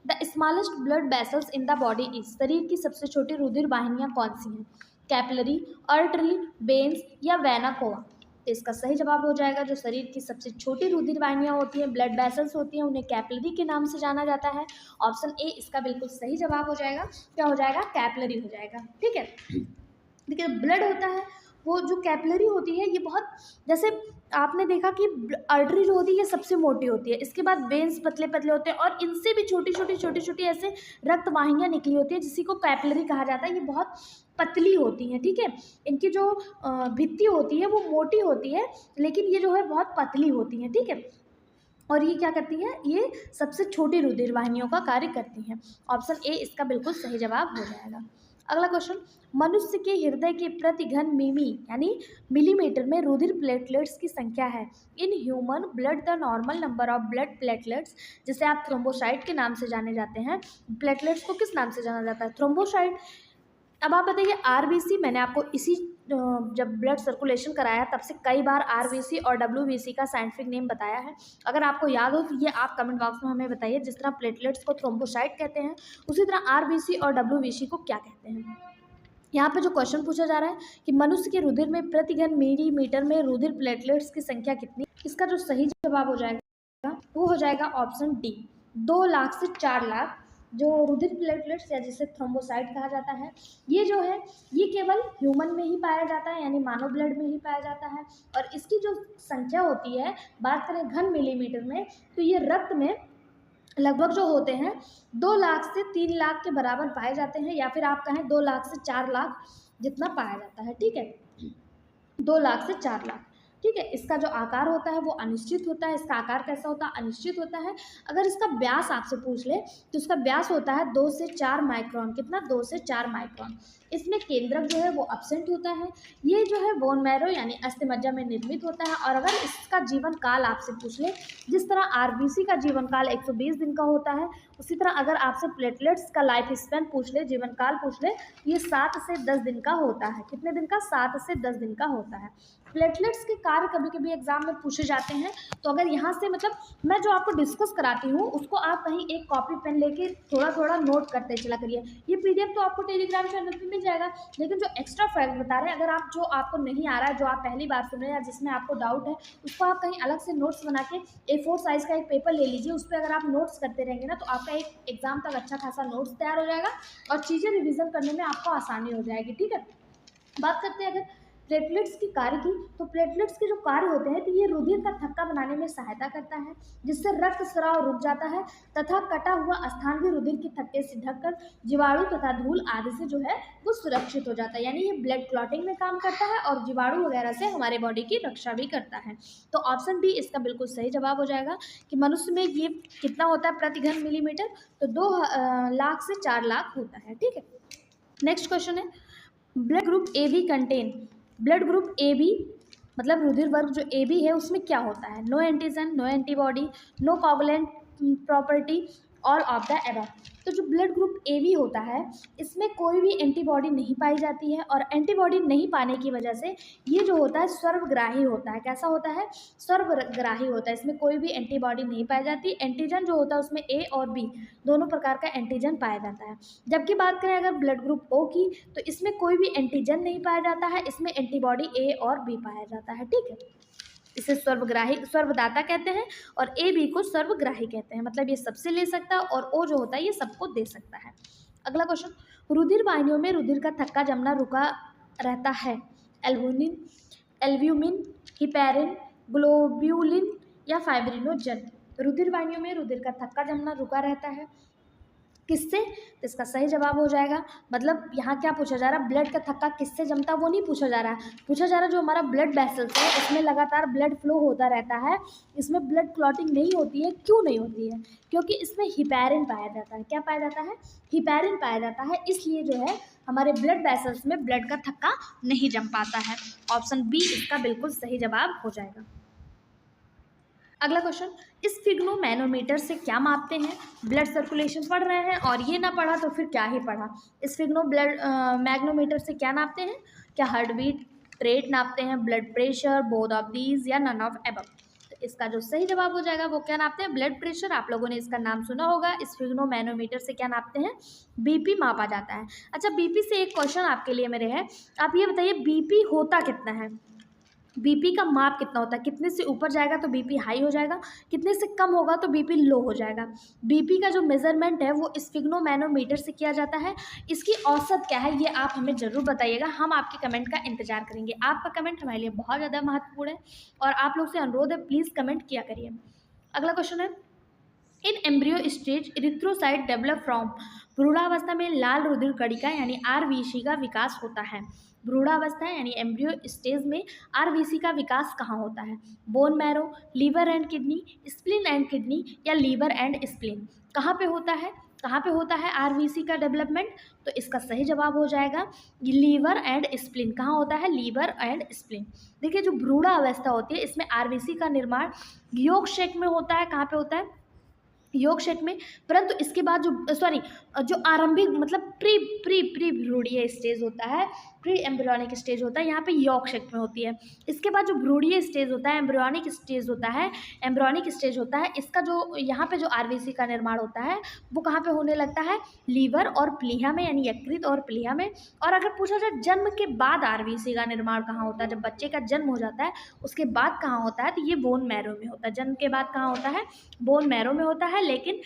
the smallest blood vessels in the body is, शरीर की सबसे छोटी रुधिर वाहिनियां कौन सी हैं? कैपिलरी, आर्टरी, वेन्स या वेना कोवा? तो इसका सही जवाब हो जाएगा, जो शरीर की सबसे छोटी रुधिर वाहिनियां होती हैं, ब्लड वेसल्स होती हैं, उन्हें कैपिलरी के नाम से जाना जाता है। ऑप्शन ए इसका बिल्कुल सही जवाब हो जाएगा। क्या हो जाएगा? कैपिलरी हो जाएगा, ठीक है। देखिए ब्लड होता है वो जो कैपिलरी होती है ये बहुत, जैसे आपने देखा कि आर्टरी जो होती है ये सबसे मोटी होती है, इसके बाद वेन्स पतले पतले होते हैं, और इनसे भी छोटी छोटी ऐसे रक्त वाहिनियाँ निकली होती है, जिसी को कैपिलरी कहा जाता है। ये बहुत पतली होती हैं, ठीक है। इनकी जो भित्ति होती है वो मोटी होती है, लेकिन ये जो है बहुत पतली होती हैं, ठीक है। और ये क्या करती है? ये सबसे छोटी रुधिर वाहिनियों का कार्य करती हैं। ऑप्शन ए इसका बिल्कुल सही जवाब हो जाएगा। अगला क्वेश्चन, मनुष्य के हृदय के प्रति घन मिमी यानी मिलीमीटर में रुधिर प्लेटलेट्स की संख्या है। In human blood the normal number of blood platelets, जिसे आप थ्रोम्बोसाइट के नाम से जाने जाते हैं। प्लेटलेट्स को किस नाम से जाना जाता है? थ्रोम्बोसाइट। अब आप बताइए आरबीसी, मैंने आपको इसी जब ब्लड सर्कुलेशन कराया तब से कई बार आरबीसी और डब्ल्यूबीसी का साइंटिफिक नेम बताया है। अगर आपको याद हो तो ये आप कमेंट बॉक्स में हमें बताइए। जिस तरह प्लेटलेट्स को थ्रोम्बोसाइट कहते हैं, उसी तरह आरबीसी और डब्ल्यूबीसी को क्या कहते हैं? यहाँ पे जो क्वेश्चन पूछा जा रहा है कि मनुष्य के रुधिर में प्रति घन मिलीमीटर में रुधिर प्लेटलेट्स की संख्या कितनी, इसका जो सही जवाब हो जाएगा वो हो जाएगा ऑप्शन डी, 2 लाख से 4 लाख। जो रुधिर प्लेटलेट्स या जिसे थ्रोम्बोसाइट कहा जाता है, ये जो है ये केवल ह्यूमन में ही पाया जाता है, यानी मानव ब्लड में ही पाया जाता है। और इसकी जो संख्या होती है, बात करें घन मिलीमीटर में, तो ये रक्त में लगभग जो होते हैं 2 लाख से 3 लाख के बराबर पाए जाते हैं, या फिर आप कहें 2 लाख से 4 लाख जितना पाया जाता है, ठीक है। 2 लाख से 4 लाख, ठीक है। इसका जो आकार होता है वो अनिश्चित होता है। इसका आकार कैसा होता है? अनिश्चित होता है। अगर इसका व्यास आपसे पूछ ले तो इसका व्यास होता है 2 से 4 माइक्रोन। कितना? 2 से 4 माइक्रोन। इसमें केंद्रक जो है वो अब्सेंट होता है। ये जो है बोन मैरो यानी अस्थिमज्जा में निर्मित होता है। और अगर इसका जीवन काल आपसे पूछ ले, जिस तरह आरबीसी का जीवन काल 120 दिन का होता है, उसी तरह अगर आपसे प्लेटलेट्स का लाइफ स्पैन पूछ ले, जीवन काल पूछ ले, ये 7 से 10 दिन का होता है। कितने दिन का? 7 से 10 दिन का होता है। प्लेटलेट्स के कार्य कभी कभी एग्जाम में पूछे जाते हैं, तो अगर यहाँ से मतलब मैं जो आपको डिस्कस कराती हूँ उसको आप कहीं एक कॉपी पेन लेके थोड़ा थोड़ा नोट करते चला करिए। ये पीडीएफ तो आपको टेलीग्राम चैनल पे मिल जाएगा, लेकिन जो एक्स्ट्रा फैक्ट बता रहे हैं, अगर आप जो आपको नहीं आ रहा है, जो आप पहली बार सुन रहे हैं या जिसमें आपको डाउट है, उसको आप कहीं अलग से नोट्स बना के A4 साइज़ का एक पेपर ले लीजिए। उस पर अगर आप नोट्स करते रहेंगे ना, तो आपका एक एग्जाम तक अच्छा खासा नोट्स तैयार हो जाएगा, और चीज़ें रिविजन करने में आपको आसानी हो जाएगी, ठीक है। बात करते हैं अगर प्लेटलेट्स की कार्य की, तो प्लेटलेट्स के जो कार्य होते हैं, तो ये रुधिर का थक्का बनाने में सहायता करता है, जिससे रक्त स्राव रुक जाता है, तथा कटा हुआ स्थान भी रुधिर के थक्के से ढककर जीवाणु तथा धूल आदि से जो है वो सुरक्षित हो जाता है। यानी ये ब्लड क्लॉटिंग में काम करता है और जीवाणु वगैरह से हमारे बॉडी की रक्षा भी करता है। तो ऑप्शन बी इसका बिल्कुल सही जवाब हो जाएगा कि मनुष्य में ये कितना होता है प्रति घन मिलीमीटर, तो 2 लाख से 4 लाख होता है, ठीक है। नेक्स्ट क्वेश्चन है, blood group A B contain, blood group A B मतलब रुधिर वर्ग जो ए बी है उसमें क्या होता है? No antigen, no antibody, no coagulant property, all of the above. तो जो ब्लड ग्रुप ए बी होता है इसमें कोई भी एंटीबॉडी नहीं पाई जाती है, और एंटीबॉडी नहीं पाने की वजह से ये जो होता है सर्वग्राही होता है। कैसा होता है? सर्वग्राही होता है। इसमें कोई भी एंटीबॉडी नहीं पाई जाती। एंटीजन जो होता है उसमें ए और बी दोनों प्रकार का एंटीजन पाया जाता है। जबकि बात करें अगर ब्लड ग्रुप ओ की, तो इसमें कोई भी एंटीजन नहीं पाया जाता है, इसमें एंटीबॉडी ए और बी पाया जाता है, ठीक है। इसे सर्वग्राही सर्वदाता कहते हैं, और ए बी को सर्वग्राही कहते हैं। मतलब ये सबसे ले सकता है, और ओ जो होता है ये सबको दे सकता है। अगला क्वेश्चन, रुधिर वाहिनियों में रुधिर का थक्का जमना रुका रहता है, एल्बुमिन, एल्ब्यूमिन, हिपैरिन, ग्लोब्यूलिन या फाइब्रिनोजन। रुधिर वाहिनियों में रुधिर का थक्का जमना रुका रहता है किससे? तो इसका सही जवाब हो जाएगा, मतलब यहाँ क्या पूछा जा रहा है, ब्लड का थक्का किससे जमता है वो नहीं पूछा जा रहा है, पूछा जा रहा है जो हमारा ब्लड वेसल्स है उसमें लगातार ब्लड फ्लो होता रहता है, इसमें ब्लड क्लॉटिंग नहीं होती है। क्यों नहीं होती है? क्योंकि इसमें हिपैरिन पाया जाता है। क्या पाया जाता है? हिपैरिन पाया जाता है, इसलिए जो है हमारे ब्लड वेसल्स में ब्लड का थक्का नहीं जम पाता है। ऑप्शन बी इसका बिल्कुल सही जवाब हो जाएगा। अगला क्वेश्चन, स्फिग्नोमैनोमीटर से क्या मापते हैं? ब्लड सर्कुलेशन पढ़ रहे हैं और ये ना पढ़ा तो फिर क्या ही पढ़ा। स्फिग्नो ब्लड मैग्नोमीटर से क्या नापते हैं? क्या हार्ट बीट रेट नापते हैं, blood pressure, both of these या नन ऑफ एबव? तो इसका जो सही जवाब हो जाएगा वो क्या नापते हैं? Blood pressure. आप लोगों ने इसका नाम सुना होगा। स्फिग्नोमैनोमीटर से क्या नापते हैं? बीपी मापा जाता है। अच्छा, बीपी से एक क्वेश्चन आपके लिए मेरे है, आप ये बताइए बीपी होता कितना है? बीपी का माप कितना होता है? कितने से ऊपर जाएगा तो बीपी हाई हो जाएगा, कितने से कम होगा तो बीपी लो हो जाएगा। बीपी का जो मेजरमेंट है वो स्फिग्नोमैनोमीटर से किया जाता है। इसकी औसत क्या है ये आप हमें ज़रूर बताइएगा, हम आपके कमेंट का इंतजार करेंगे। आपका कमेंट हमारे लिए बहुत ज़्यादा महत्वपूर्ण है और आप लोग से अनुरोध है, प्लीज़ कमेंट किया करिए। अगला क्वेश्चन है, in embryo stage erythrocyte develop from. भ्रूणावस्था में लाल रुधिर कणिका यानी आरबीसी का विकास होता है। भ्रूणावस्था यानी एम्ब्रियो स्टेज में आरबीसी का विकास कहाँ होता है? Bone marrow, liver and kidney, spleen and kidney या लीवर एंड स्प्लीन? कहाँ पे होता है? कहाँ पे होता है आरबीसी का डेवलपमेंट? तो इसका सही जवाब हो जाएगा लीवर एंड स्प्लीन। कहाँ होता है? Liver and spleen. देखिए, जो भ्रूणावस्था होती है इसमें आरबीसी का निर्माण योग शेक में होता है। कहाँ पे होता है? योग शेक में। परंतु इसके बाद जो आरंभिक मतलब प्री प्री प्री भ्रूणीय स्टेज होता है, प्री एम्ब्रियोनिक स्टेज होता है, यहाँ पे योग शेक में होती है। इसके बाद जो भ्रूणीय स्टेज होता है, एम्ब्रियोनिक स्टेज होता है, एम्ब्रियोनिक स्टेज होता है, इसका जो यहाँ पे जो आरबीसी का निर्माण होता है वो कहाँ पे होने लगता है? लीवर और प्लीहा में, यानी यकृत और प्लीहा में। और अगर पूछा जाए जन्म के बाद आरबीसी का निर्माण कहाँ होता है, जब बच्चे का जन्म हो जाता है उसके बाद कहाँ होता है, तो ये बोन मैरो में होता है। जन्म के बाद कहाँ होता है? बोन मैरो में होता है, लेकिन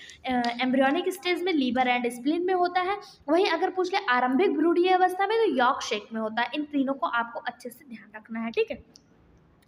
एम्ब्रियोनिक स्टेज में लीवर एंड स्प्लीन में होता है। वहीं अगर पूछ ले आरंभिक भ्रूणीय अवस्था में तो यॉर्क शेक में होता है। इन तीनों को आपको अच्छे से ध्यान रखना है, ठीक है।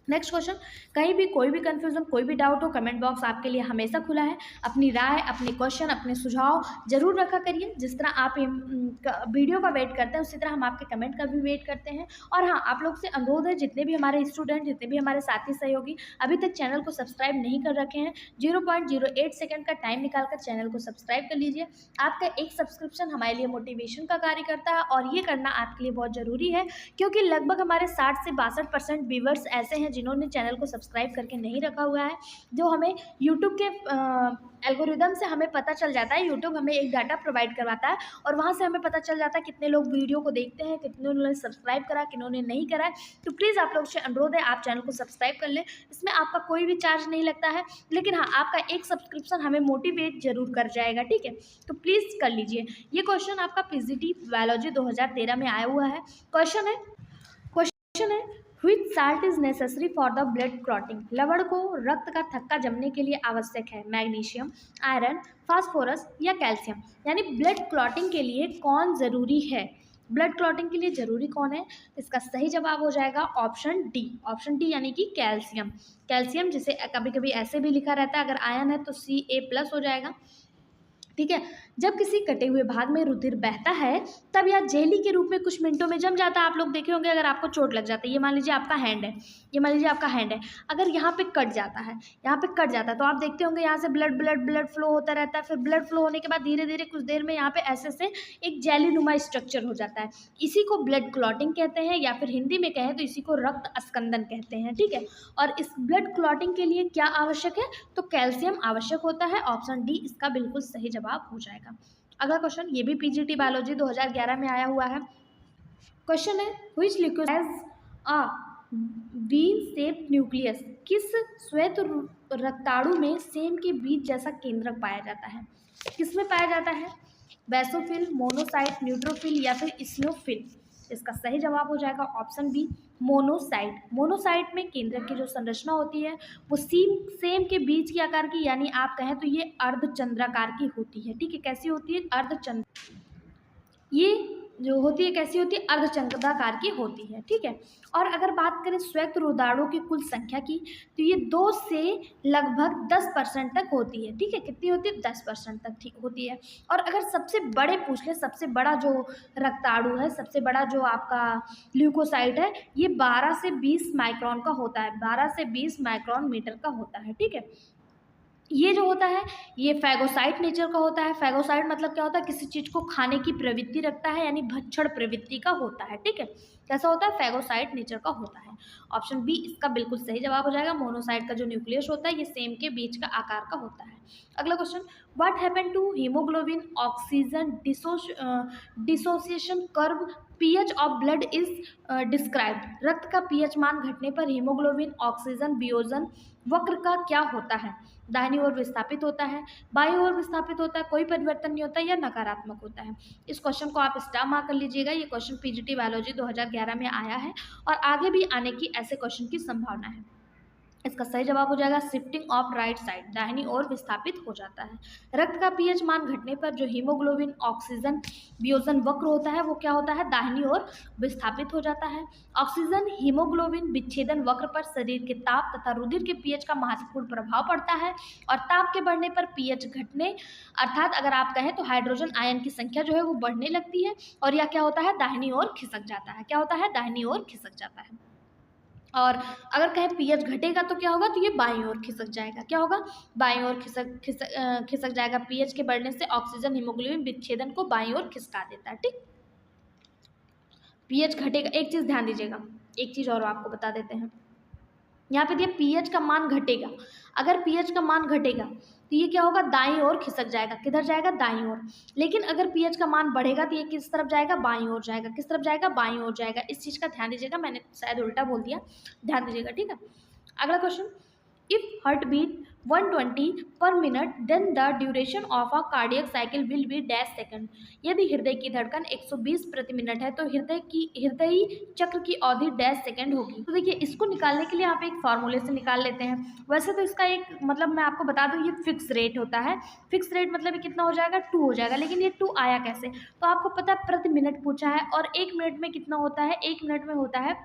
नेक्स्ट क्वेश्चन, कहीं भी कोई भी कंफ्यूजन, कोई भी डाउट हो, कमेंट बॉक्स आपके लिए हमेशा खुला है। अपनी राय, अपने क्वेश्चन, अपने सुझाव जरूर रखा करिए। जिस तरह आप वीडियो का वेट करते हैं उसी तरह हम आपके कमेंट का भी वेट करते हैं। और हाँ, आप लोग से अनुरोध है, जितने भी हमारे स्टूडेंट, जितने भी हमारे साथी सहयोगी अभी तक चैनल को सब्सक्राइब नहीं कर रखे हैं, 0.08 सेकेंड का टाइम निकालकर चैनल को सब्सक्राइब कर लीजिए। आपका एक सब्सक्रिप्शन हमारे लिए मोटिवेशन का कार्य करता है और ये करना आपके लिए बहुत ज़रूरी है, क्योंकि लगभग हमारे 60 से 62% व्यूवर्स ऐसे हैं जिन्होंने चैनल को सब्सक्राइब करके नहीं रखा हुआ है। जो हमें यूट्यूब के एल्गोरिदम से हमें पता चल जाता है, यूट्यूब हमें एक डाटा प्रोवाइड करवाता है और वहाँ से हमें पता चल जाता है कितने लोग वीडियो को देखते हैं, कितने ने सब्सक्राइब करा, किन्होंने नहीं करा है। तो प्लीज़ आप लोग से अनुरोध है, आप चैनल को सब्सक्राइब कर लें। इसमें आपका कोई भी चार्ज नहीं लगता है, लेकिन हाँ, आपका एक सब्सक्रिप्शन हमें मोटिवेट जरूर कर जाएगा, ठीक है। तो प्लीज़ कर लीजिए। ये क्वेश्चन आपका पीजीटी बायोलॉजी 2013 में आया हुआ है। क्वेश्चन है which salt is necessary for the blood clotting. लवण को रक्त का थक्का जमने के लिए आवश्यक है। मैग्नीशियम, आयरन, फास्फोरस या कैल्शियम। यानी ब्लड क्लॉटिंग के लिए कौन ज़रूरी है? ब्लड क्लॉटिंग के लिए ज़रूरी कौन है? इसका सही जवाब हो जाएगा ऑप्शन डी। ऑप्शन डी यानी कि कैल्शियम। कैल्शियम, जिसे कभी कभी ऐसे भी लिखा रहता है, अगर आयन है तो Ca+ हो जाएगा, ठीक है। जब किसी कटे हुए भाग में रुधिर बहता है तब यह जेली के रूप में कुछ मिनटों में जम जाता है। आप लोग देखे होंगे, अगर आपको चोट लग जाती है, ये मान लीजिए आपका हैंड है, ये मान लीजिए आपका हैंड है, अगर यहाँ पे कट जाता है, यहाँ पे कट जाता है, तो आप देखते होंगे यहाँ से ब्लड ब्लड ब्लड फ्लो होता रहता है। फिर ब्लड फ्लो होने के बाद धीरे धीरे कुछ देर में यहाँ पे ऐसे से एक जेली नुमा स्ट्रक्चर हो जाता है। इसी को ब्लड क्लॉटिंग कहते हैं, या फिर हिंदी में कहें तो इसी को रक्त अस्कंदन कहते हैं, ठीक है। और इस ब्लड क्लॉटिंग के लिए क्या आवश्यक है? तो कैल्शियम आवश्यक होता है। ऑप्शन डी इसका बिल्कुल सही जवाब हो जाएगा। अगला क्वेश्चन, ये भी पीजीटी बायोलॉजी 2011 में आया हुआ है। क्वेश्चन है which liquid has a bean shaped nucleus. किस श्वेत रक्ताणु में सेम के बीज जैसा केंद्रक पाया जाता है? किस में पाया जाता है? बेसोफिल, मोनोसाइट, न्यूट्रोफिल या फिर इसिनोफिल? इसका सही जवाब हो जाएगा ऑप्शन बी, मोनोसाइट। मोनोसाइट में केंद्रक की जो संरचना होती है वो सेम के बीज के आकार की, यानी आप कहें तो ये अर्धचंद्राकार की होती है, ठीक है। कैसी होती है? अर्धचंद्र। ये जो होती है कैसी होती है, अर्धचंद्राकार की होती है, ठीक है। और अगर बात करें श्वेत रुधिराणु की कुल संख्या की, तो ये 2 से लगभग 10% तक होती है, ठीक है। कितनी होती है? 10% तक ठीक होती है। और अगर सबसे बड़े पूछ ले, सबसे बड़ा जो रक्ताणु है, सबसे बड़ा जो आपका ल्यूकोसाइट है, ये 12 से 20 माइक्रोन का होता है, 12 से 20 माइक्रोन मीटर का होता है, ठीक है। ये जो होता है ये फैगोसाइट नेचर का होता है। फैगोसाइट मतलब क्या होता है? किसी चीज़ को खाने की प्रवृत्ति रखता है, यानी भक्षण प्रवृत्ति का होता है, ठीक है। कैसा होता है? फैगोसाइट नेचर का होता है। ऑप्शन बी इसका बिल्कुल सही जवाब हो जाएगा। मोनोसाइट का जो न्यूक्लियस होता है ये सेम के बीच का आकार का होता है। अगला question, what happen to haemoglobin oxygen dissociation curve pH of blood is described. रक्त का पीएच मान घटने पर हीमोग्लोबिन ऑक्सीजन वियोजन वक्र का क्या होता है? दाहिनी ओर विस्थापित होता है, बाईं ओर विस्थापित होता है, कोई परिवर्तन नहीं होता या नकारात्मक होता है। इस क्वेश्चन को आप स्टार मार्क कर लीजिएगा। ये क्वेश्चन पीजीटी बायोलॉजी 2011 में आया है और आगे भी आने की ऐसे क्वेश्चन की संभावना है। इसका सही जवाब हो जाएगा शिफ्टिंग ऑफ राइट साइड, दाहिनी ओर विस्थापित हो जाता है। रक्त का पीएच मान घटने पर जो हीमोग्लोबिन ऑक्सीजन वियोजन वक्र होता है वो क्या होता है? दाहिनी ओर विस्थापित हो जाता है। ऑक्सीजन हीमोग्लोबिन विच्छेदन वक्र पर शरीर के ताप तथा रुधिर के पीएच का महत्वपूर्ण प्रभाव पड़ता है और ताप के बढ़ने पर पीएच घटने, अर्थात अगर आप कहें तो हाइड्रोजन आयन की संख्या जो है वो बढ़ने लगती है और यह क्या होता है? दाहिनी ओर खिसक जाता है। क्या होता है? दाहिनी ओर खिसक जाता है। और अगर कहें पीएच घटेगा तो क्या होगा? तो ये बाईं ओर खिसक जाएगा। क्या होगा? बाईं ओर खिसक जाएगा। पीएच के बढ़ने से ऑक्सीजन हीमोग्लोबिन विच्छेदन को बाईं ओर खिसका देता है, ठीक। पीएच घटेगा, एक चीज़ ध्यान दीजिएगा, एक चीज़ और आपको बता देते हैं। यहाँ पे दिया पीएच का मान घटेगा। अगर पीएच का मान घटेगा तो ये क्या होगा? दाईं ओर खिसक जाएगा। किधर जाएगा? दाईं ओर। लेकिन अगर पीएच का मान बढ़ेगा तो ये किस तरफ जाएगा? बाईं ओर जाएगा। किस तरफ जाएगा? बाईं ओर जाएगा। इस चीज़ का ध्यान दीजिएगा, मैंने शायद उल्टा बोल दिया, ध्यान दीजिएगा, ठीक है। अगला question, if heart beat 120 per minute then the duration of a cardiac cycle will be dash second. यदि हृदय की धड़कन 120 प्रति मिनट है तो हृदयी चक्र की अवधि डैश सेकंड होगी। तो देखिए इसको निकालने के लिए आप एक फार्मूले से निकाल लेते हैं। वैसे तो इसका एक मतलब मैं आपको बता दूं, ये फिक्स रेट होता है। फिक्स रेट मतलब ये कितना हो जाएगा? 2 हो जाएगा। लेकिन ये 2 आया कैसे? तो आपको पता है प्रति मिनट पूछा है और 1 मिनट में कितना होता है? 1 मिनट में होता है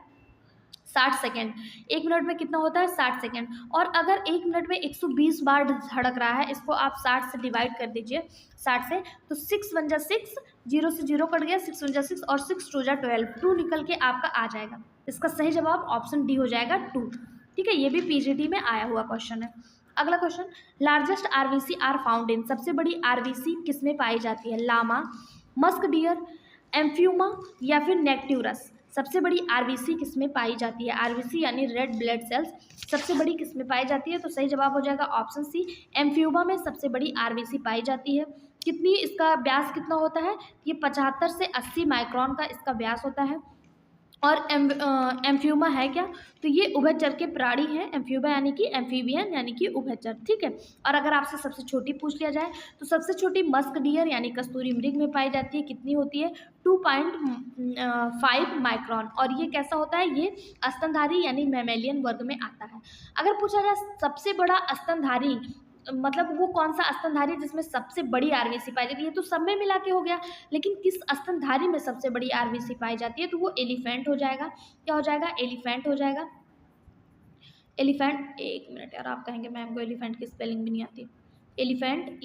60 सेकेंड। 1 मिनट में कितना होता है? 60 सेकेंड। और अगर 1 मिनट में 120 बार धड़क रहा है, इसको आप 60 से डिवाइड कर दीजिए, 60 से, तो 6 1 जा 6, 0 से 0 कट गया, 6 1 जा 6 और 6 2 जा 12, 2 निकल के आपका आ जाएगा। इसका सही जवाब ऑप्शन डी हो जाएगा 2, ठीक है। ये भी पीजीटी में आया हुआ क्वेश्चन है। अगला question, largest RBC are found in. सबसे बड़ी आरबीसी किसमें पाई जाती है? लामा, मस्क डियर, एम्फ्यूमा या फिर नेक्ट्यूरस। सबसे बड़ी आरबीसी किसमें पाई जाती है? आरबीसी यानी रेड ब्लड सेल्स सबसे बड़ी किसमें पाई जाती है? तो सही जवाब हो जाएगा ऑप्शन सी, एम्फ्यूमा में सबसे बड़ी आरबीसी पाई जाती है। कितनी, इसका व्यास कितना होता है? ये 75 से 80 माइक्रोन का इसका व्यास होता है। और एम्फ्यूमा है क्या? तो ये उभयचर के प्राणी हैं। एम्फ्यूमा यानी कि एम्फीबियन यानी कि उभयचर, ठीक है। और अगर आपसे सबसे छोटी पूछ लिया जाए तो सबसे छोटी मस्क डियर यानी कस्तूरी मृग में पाई जाती है। कितनी होती है? 2.5 माइक्रोन। और ये कैसा होता है? ये स्तनधारी यानी मैमेलियन वर्ग में आता है। अगर पूछा जाए सबसे बड़ा स्तनधारी मतलब वो कौन सा स्तनधारी जिसमें सबसे बड़ी आरबीसी पाई जाती है, तो सब में मिला के हो गया। लेकिन किस स्तनधारी में सबसे बड़ी आरबीसी पाई जाती है? तो वो एलिफेंट हो जाएगा। क्या हो जाएगा? एलिफेंट हो जाएगा। एलिफेंट, एक मिनट यार, आप कहेंगे मैम को एलिफेंट की स्पेलिंग भी नहीं आती। एलिफेंट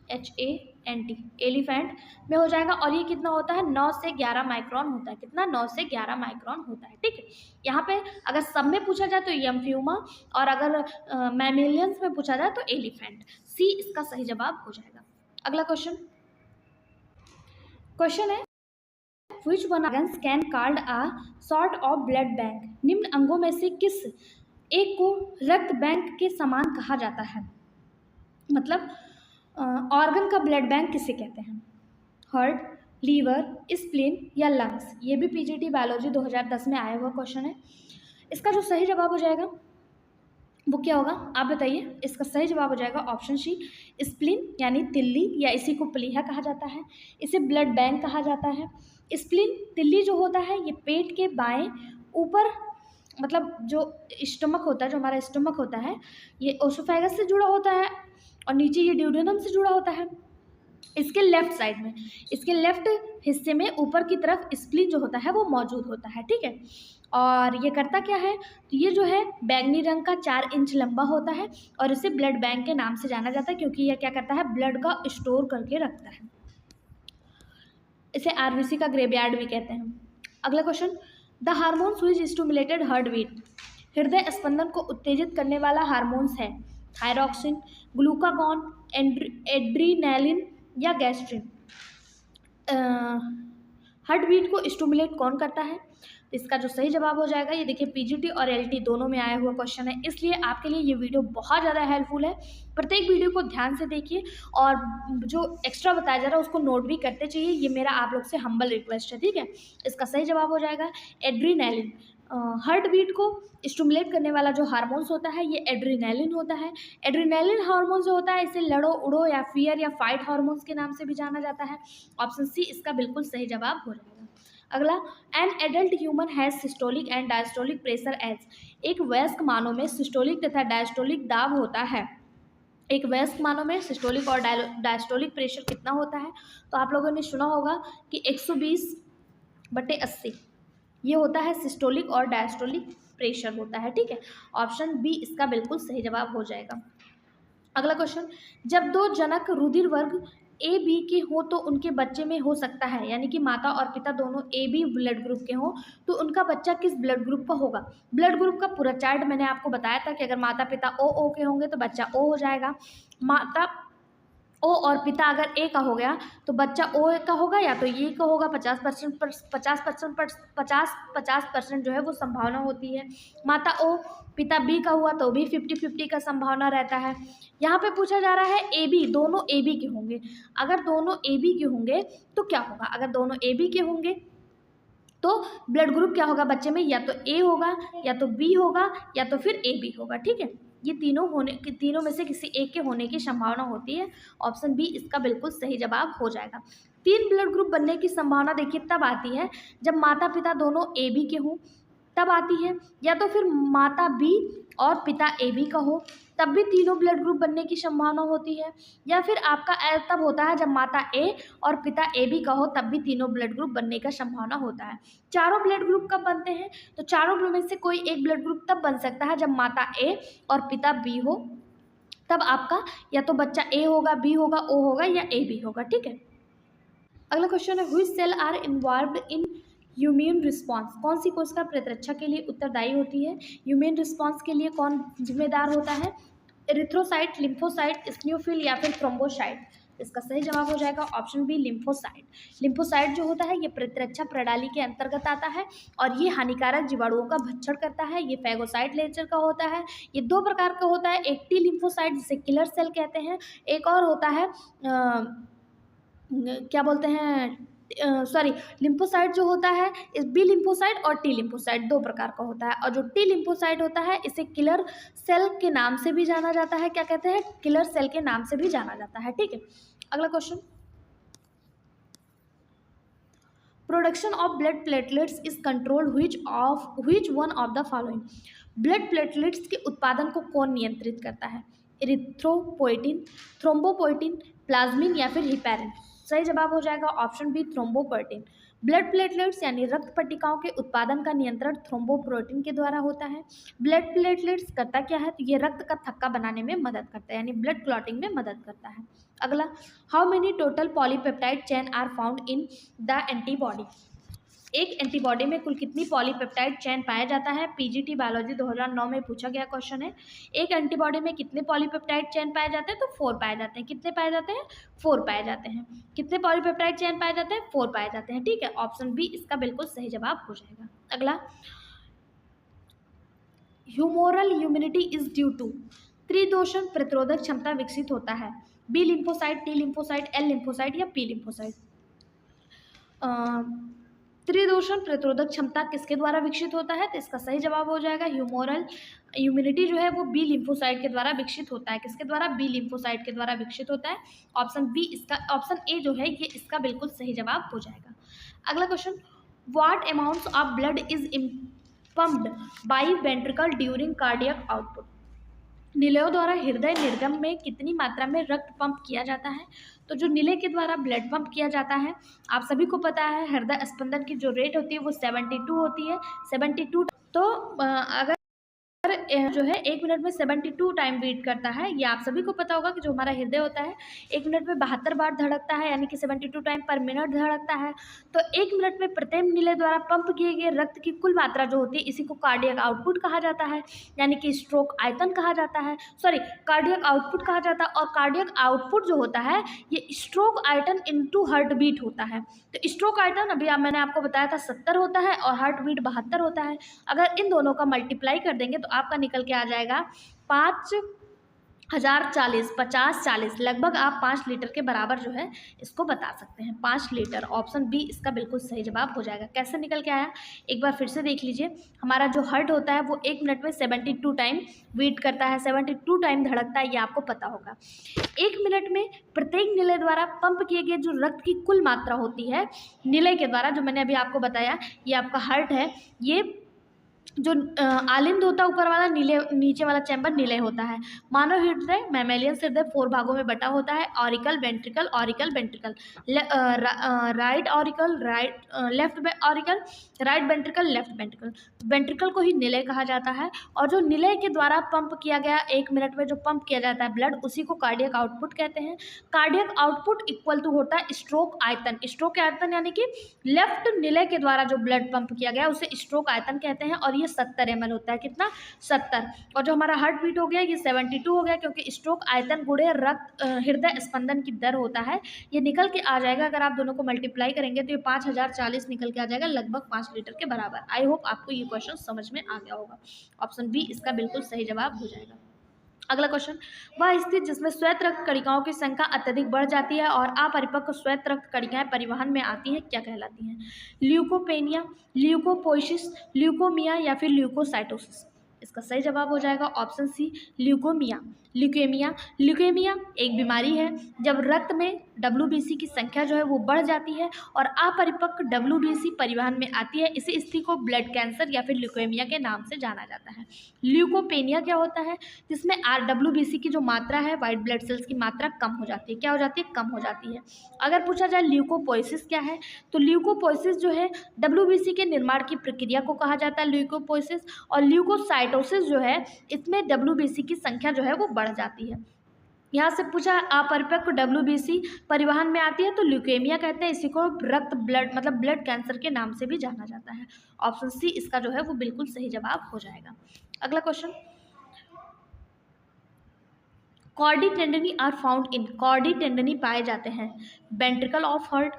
ELEPHANT, एलिफेंट में हो जाएगा। और ये कितना होता है? 9 से 11 माइक्रोन होता है। कितना? 9 से 11 माइक्रोन होता है, ठीक है। यहाँ पे अगर सब में पूछा जाए तो एम्फ्यूमा और अगर मैमेलियंस में पूछा जाए तो एलिफेंट। सी इसका सही जवाब हो जाएगा। अगला क्वेश्चन है, Which one organs can called a sort of blood bank? निम्न अंगों में से किस एक को रक्त बैंक के समान कहा जाता है? मतलब ऑर्गन का ब्लड बैंक किसे कहते हैं? हार्ट, लीवर, स्प्लीन या लंग्स। ये भी पीजीटी बायोलॉजी 2010 में आया हुआ क्वेश्चन है। इसका जो सही जवाब हो जाएगा वो क्या होगा? आप बताइए। इसका सही जवाब हो जाएगा ऑप्शन सी, स्प्लीन यानी तिल्ली, या इसी को प्लीहा कहा जाता है। इसे ब्लड बैंक कहा जाता है। स्प्लीन तिल्ली जो होता है ये पेट के बाएं ऊपर, मतलब जो स्टमक होता है, जो हमारा स्टमक होता है, ये ओसोफेगस से जुड़ा होता है और नीचे ये ड्यूडेनम से जुड़ा होता है। इसके लेफ्ट साइड में, इसके लेफ्ट हिस्से में ऊपर की तरफ स्प्लीन जो होता है वो मौजूद होता है, ठीक है। और ये करता क्या है, तो ये जो है बैंगनी रंग का 4 इंच लंबा होता है और इसे ब्लड बैंक के नाम से जाना जाता है, क्योंकि यह क्या करता है, ब्लड का स्टोर करके रखता है। इसे आरबीसी का ग्रेवयार्ड भी कहते हैं। अगला question, the hormones which stimulated heart beat, हृदय स्पंदन को उत्तेजित करने वाला हार्मोन्स है थायरॉक्सिन, ग्लूकागॉन, एड्रीनैलिन या गैस्ट्रिन। हार्ट बीट को स्टिमुलेट कौन करता है, इसका जो सही जवाब हो जाएगा, ये देखिए पीजीटी और एलटी दोनों में आया हुआ क्वेश्चन है, इसलिए आपके लिए ये वीडियो बहुत ज़्यादा हेल्पफुल है। प्रत्येक वीडियो को ध्यान से देखिए और जो एक्स्ट्रा बताया जा रहा है उसको नोट भी करते चाहिए, ये मेरा आप लोग से हम्बल रिक्वेस्ट है, ठीक है। इसका सही जवाब हो जाएगा एड्रीनैलिन। हार्ट बीट को स्टिमुलेट करने वाला जो हार्मोन्स होता है ये एड्रीनैलिन होता है। एड्रीनैलिन हार्मोन जो होता है इसे लड़ो उड़ो या फियर या फाइट हार्मोन्स के नाम से भी जाना जाता है। ऑप्शन सी इसका बिल्कुल सही जवाब हो जाएगा। अगला, an adult human has systolic and diastolic pressure as, एक वयस्क मानव में सिस्टोलिक तथा डायस्टोलिक दाब होता है। एक वयस्क मानव में सिस्टोलिक और डायस्टोलिक प्रेशर कितना होता है, तो आप लोगों ने सुना होगा कि 120/80 ये होता है सिस्टोलिक और डायस्टोलिक प्रेशर होता है, ठीक है। ऑप्शन बी इसका बिल्कुल सही जवाब हो जाएगा। अगला क्वेश्चन, जब दो जनक रुधिर वर्ग ए बी के हो तो उनके बच्चे में हो सकता है, यानी कि माता और पिता दोनों ए बी ब्लड ग्रुप के हों तो उनका बच्चा किस ब्लड ग्रुप का होगा। ब्लड ग्रुप का पूरा चार्ट मैंने आपको बताया था कि अगर माता पिता ओ के होंगे तो बच्चा ओ हो जाएगा, माता ओ और पिता अगर ए का हो गया तो बच्चा ओ का होगा या तो ये का होगा। 50% जो है वो संभावना होती है। माता ओ पिता बी का हुआ तो भी 50-50 का संभावना रहता है। यहाँ पे पूछा जा रहा है ए बी, दोनों ए बी के होंगे। अगर दोनों ए बी के होंगे तो क्या होगा, अगर दोनों ए बी के होंगे तो ब्लड ग्रुप क्या होगा बच्चे में, या तो ए होगा या तो बी होगा या तो फिर ए बी होगा, ठीक है। ये तीनों में से किसी एक के होने की संभावना होती है। ऑप्शन बी इसका बिल्कुल सही जवाब हो जाएगा। 3 ब्लड ग्रुप बनने की संभावना देखिए तब आती है जब माता पिता दोनों ए बी के हों, तब आती है, या तो फिर माता बी और पिता ए बी का हो तब भी तीनों ब्लड ग्रुप बनने की संभावना होती है, या फिर आपका तब होता है जब माता ए और पिता ए बी का हो तब भी तीनों ब्लड ग्रुप बनने का संभावना होता है। चारों ब्लड ग्रुप कब बनते हैं, तो चारों में से कोई एक ब्लड ग्रुप तब बन सकता है जब माता ए और पिता बी हो, तब आपका या तो बच्चा ए होगा, बी होगा, ओ होगा या ए बी होगा, ठीक है। अगला क्वेश्चन है, which cell are involved in immune response, कौन सी कोशिका प्रतिरक्षा के लिए उत्तरदायी होती है। इम्यून रिस्पॉन्स के लिए कौन जिम्मेदार होता है, एरिथ्रोसाइट, लिम्फोसाइट, स्न्यूफिल या फिर थ्रोम्बोसाइट। इसका सही जवाब हो जाएगा ऑप्शन बी लिम्फोसाइट। लिम्फोसाइट जो होता है ये प्रतिरक्षा प्रणाली के अंतर्गत आता है और ये हानिकारक जीवाणुओं का भक्षण करता है। ये फैगोसाइट नेचर का होता है। ये 2 प्रकार का होता है, एक टी लिम्फोसाइट जिसे किलर सेल कहते हैं, एक और होता है क्या बोलते हैं लिम्फोसाइट जो होता है इस बी लिम्फोसाइट और टी लिम्फोसाइट 2 प्रकार का होता है। और जो टी लिम्फोसाइट होता है इसे किलर सेल के नाम से भी जाना जाता है, क्या कहते हैं, किलर सेल के नाम से भी जाना जाता है, ठीक है। अगला question, production of blood platelets is controlled which one of the following, blood platelets के उत्पादन को कौन नियंत्रित करता है, एरिथ्रोपोइटिन, थ्रोम्बोपोइटिन, प्लाज्मिन या फिर हिपैरिन। सही जवाब हो जाएगा option B thrombopoietin. Blood platelets यानी रक्त पट्टिकाओं के उत्पादन का नियंत्रण थ्रोम्बोप्रोटीन के द्वारा होता है। ब्लड प्लेटलेट्स करता क्या है, तो ये रक्त का थक्का बनाने में मदद करता है, यानी ब्लड क्लॉटिंग में मदद करता है। अगला, how many total polypeptide chain are found in the antibody, एक एंटीबॉडी में कुल कितनी पॉलीपेप्टाइड चेन पाया जाता है। पीजीटी बायोलॉजी 2009 में पूछा गया क्वेश्चन है। एक एंटीबॉडी में कितने पॉलीपेप्टाइड चेन पाए जाते हैं, तो 4 पाए जाते हैं। कितने पाए जाते हैं, 4 पाए जाते हैं। कितने पॉलीपेप्टाइड चेन पाए जाते हैं, 4 पाए जाते हैं, ठीक है। ऑप्शन बी इसका बिल्कुल सही जवाब हो जाएगा। अगला, humoral immunity is due to, त्रिदोषण प्रतिरोधक क्षमता विकसित होता है, B lymphocyte, T lymphocyte, L lymphocyte या पी लिम्फोसाइट। त्रिदोषण प्रतिरोधक क्षमता किसके द्वारा विकसित होता है, तो इसका सही जवाब हो जाएगा ह्यूमोरल इम्यूनिटी जो है वो बी लिम्फोसाइट के द्वारा विकसित होता है। किसके द्वारा, बी लिम्फोसाइट के द्वारा विकसित होता है। ऑप्शन बी इसका, ऑप्शन ए जो है ये इसका बिल्कुल सही जवाब हो जाएगा। अगला question, what amounts of blood is pumped by ventricle during cardiac output, निलयों द्वारा हृदय निर्गम में कितनी मात्रा में रक्त पंप किया जाता है? तो जो निलय के द्वारा ब्लड पंप किया जाता है, आप सभी को पता है हृदय स्पंदन की जो रेट होती है वो 72 होती है, 72। तो अगर जो है 1 मिनट में 72 टाइम बीट करता है, ये आप सभी को पता होगा कि जो हमारा हृदय होता है 1 मिनट में 72 बार धड़कता है, यानी कि 72 टाइम पर मिनट धड़कता है। तो 1 मिनट में प्रत्येक निलय द्वारा पंप किए गए रक्त की कुल मात्रा जो होती है इसी को कार्डियक आउटपुट कहा जाता है, यानी कि स्ट्रोक आयतन कहा जाता है, सॉरी कार्डियक आउटपुट कहा जाता है। और कार्डियक आउटपुट जो होता है ये स्ट्रोक आयतन इंटू हार्ट बीट होता है। तो स्ट्रोक आयतन अभी मैंने आपको बताया था 70 होता है और हार्ट बीट 72 होता है। अगर इन दोनों का मल्टीप्लाई कर देंगे तो आपका निकल के आ जाएगा 5040, 50-40, लगभग आप 5 लीटर के बराबर जो है इसको बता सकते हैं, 5 लीटर। ऑप्शन बी इसका बिल्कुल सही जवाब हो जाएगा। कैसे निकल के आया एक बार फिर से देख लीजिए। हमारा जो हार्ट होता है वो 1 मिनट में 72 टाइम बीट करता है, 72 टाइम धड़कता है, ये आपको पता होगा। 1 मिनट में प्रत्येक निलय द्वारा पंप किए गए जो रक्त की कुल मात्रा होती है निलय के द्वारा, जो मैंने अभी आपको बताया, ये आपका हार्ट है, ये जो आलिंद होता है ऊपर वाला, नीचे वाला चैम्बर निलय होता है। मानव हृदय मैमेलियन हृदय 4 भागों में बटा होता है, auricle, ventricle, auricle, ventricle, right auricle, left auricle, right ventricle, left ventricle. Ventricle को ही निलय कहा जाता है। और जो निलय के द्वारा पंप किया गया 1 मिनट में जो पंप किया जाता है ब्लड, उसी को कार्डियक आउटपुट कहते हैं। कार्डियक आउटपुट इक्वल टू होता है स्ट्रोक आयतन। स्ट्रोक आयतन यानी कि लेफ्ट निलय के द्वारा जो ब्लड पंप किया गया उसे स्ट्रोक आयतन कहते हैं, और ये 70 ml होता है। कितना? 70। और जो हमारा हार्ट बीट हो गया ये 72 हो गया, क्योंकि स्ट्रोक आयतन गुणे रक्त हृदय स्पंदन की दर होता है। ये निकल के आ जाएगा, अगर आप दोनों को मल्टीप्लाई करेंगे तो ये 5040 निकल के आ जाएगा, लगभग 5 लीटर के बराबर। आई होप आपको ये क्वेश्चन समझ में आ गया होगा। ऑप्शन बी इसका बिल्कुल सही जवाब हो जाएगा। अगला क्वेश्चन, वह स्थिति जिसमें श्वेत रक्त कणिकाओं की संख्या अत्यधिक बढ़ जाती है और अपरिपक्व श्वेत रक्त कणिकाएं परिवहन में आती हैं, क्या कहलाती हैं? ल्यूकोपेनिया, ल्यूकोपोइसिस, ल्यूकोमिया या फिर ल्यूकोसाइटोसिस? इसका सही जवाब हो जाएगा option C, leukaemia. Leukaemia, leukaemia एक बीमारी है जब रक्त में WBC की संख्या जो है वो बढ़ जाती है और अपरिपक्व WBC परिवहन में आती है। इसी स्थिति को ब्लड कैंसर या फिर ल्यूकेमिया के नाम से जाना जाता है। ल्यूकोपेनिया क्या होता है? जिसमें WBC की जो मात्रा है, वाइट ब्लड सेल्स की मात्रा कम हो जाती है। क्या हो जाती है? कम हो जाती है। अगर पूछा जाए ल्यूकोपोइसिस क्या है, तो ल्यूकोपोइसिस जो है WBC के निर्माण की प्रक्रिया को कहा जाता है ल्यूकोपोइसिस। और ल्यूकोसाइटोसिस जो है इसमें WBC की संख्या जो है वो बढ़ जाती है। यहाँ से पूछा अपरिपक्व WBC परिवहन में आती है तो ल्यूकेमिया कहते हैं। इसी को रक्त ब्लड मतलब ब्लड कैंसर के नाम से भी जाना जाता है। ऑप्शन सी इसका जो है वो बिल्कुल सही जवाब हो जाएगा। अगला question, chordae tendineae are found in, chordae tendineae पाए जाते हैं ventricle of heart,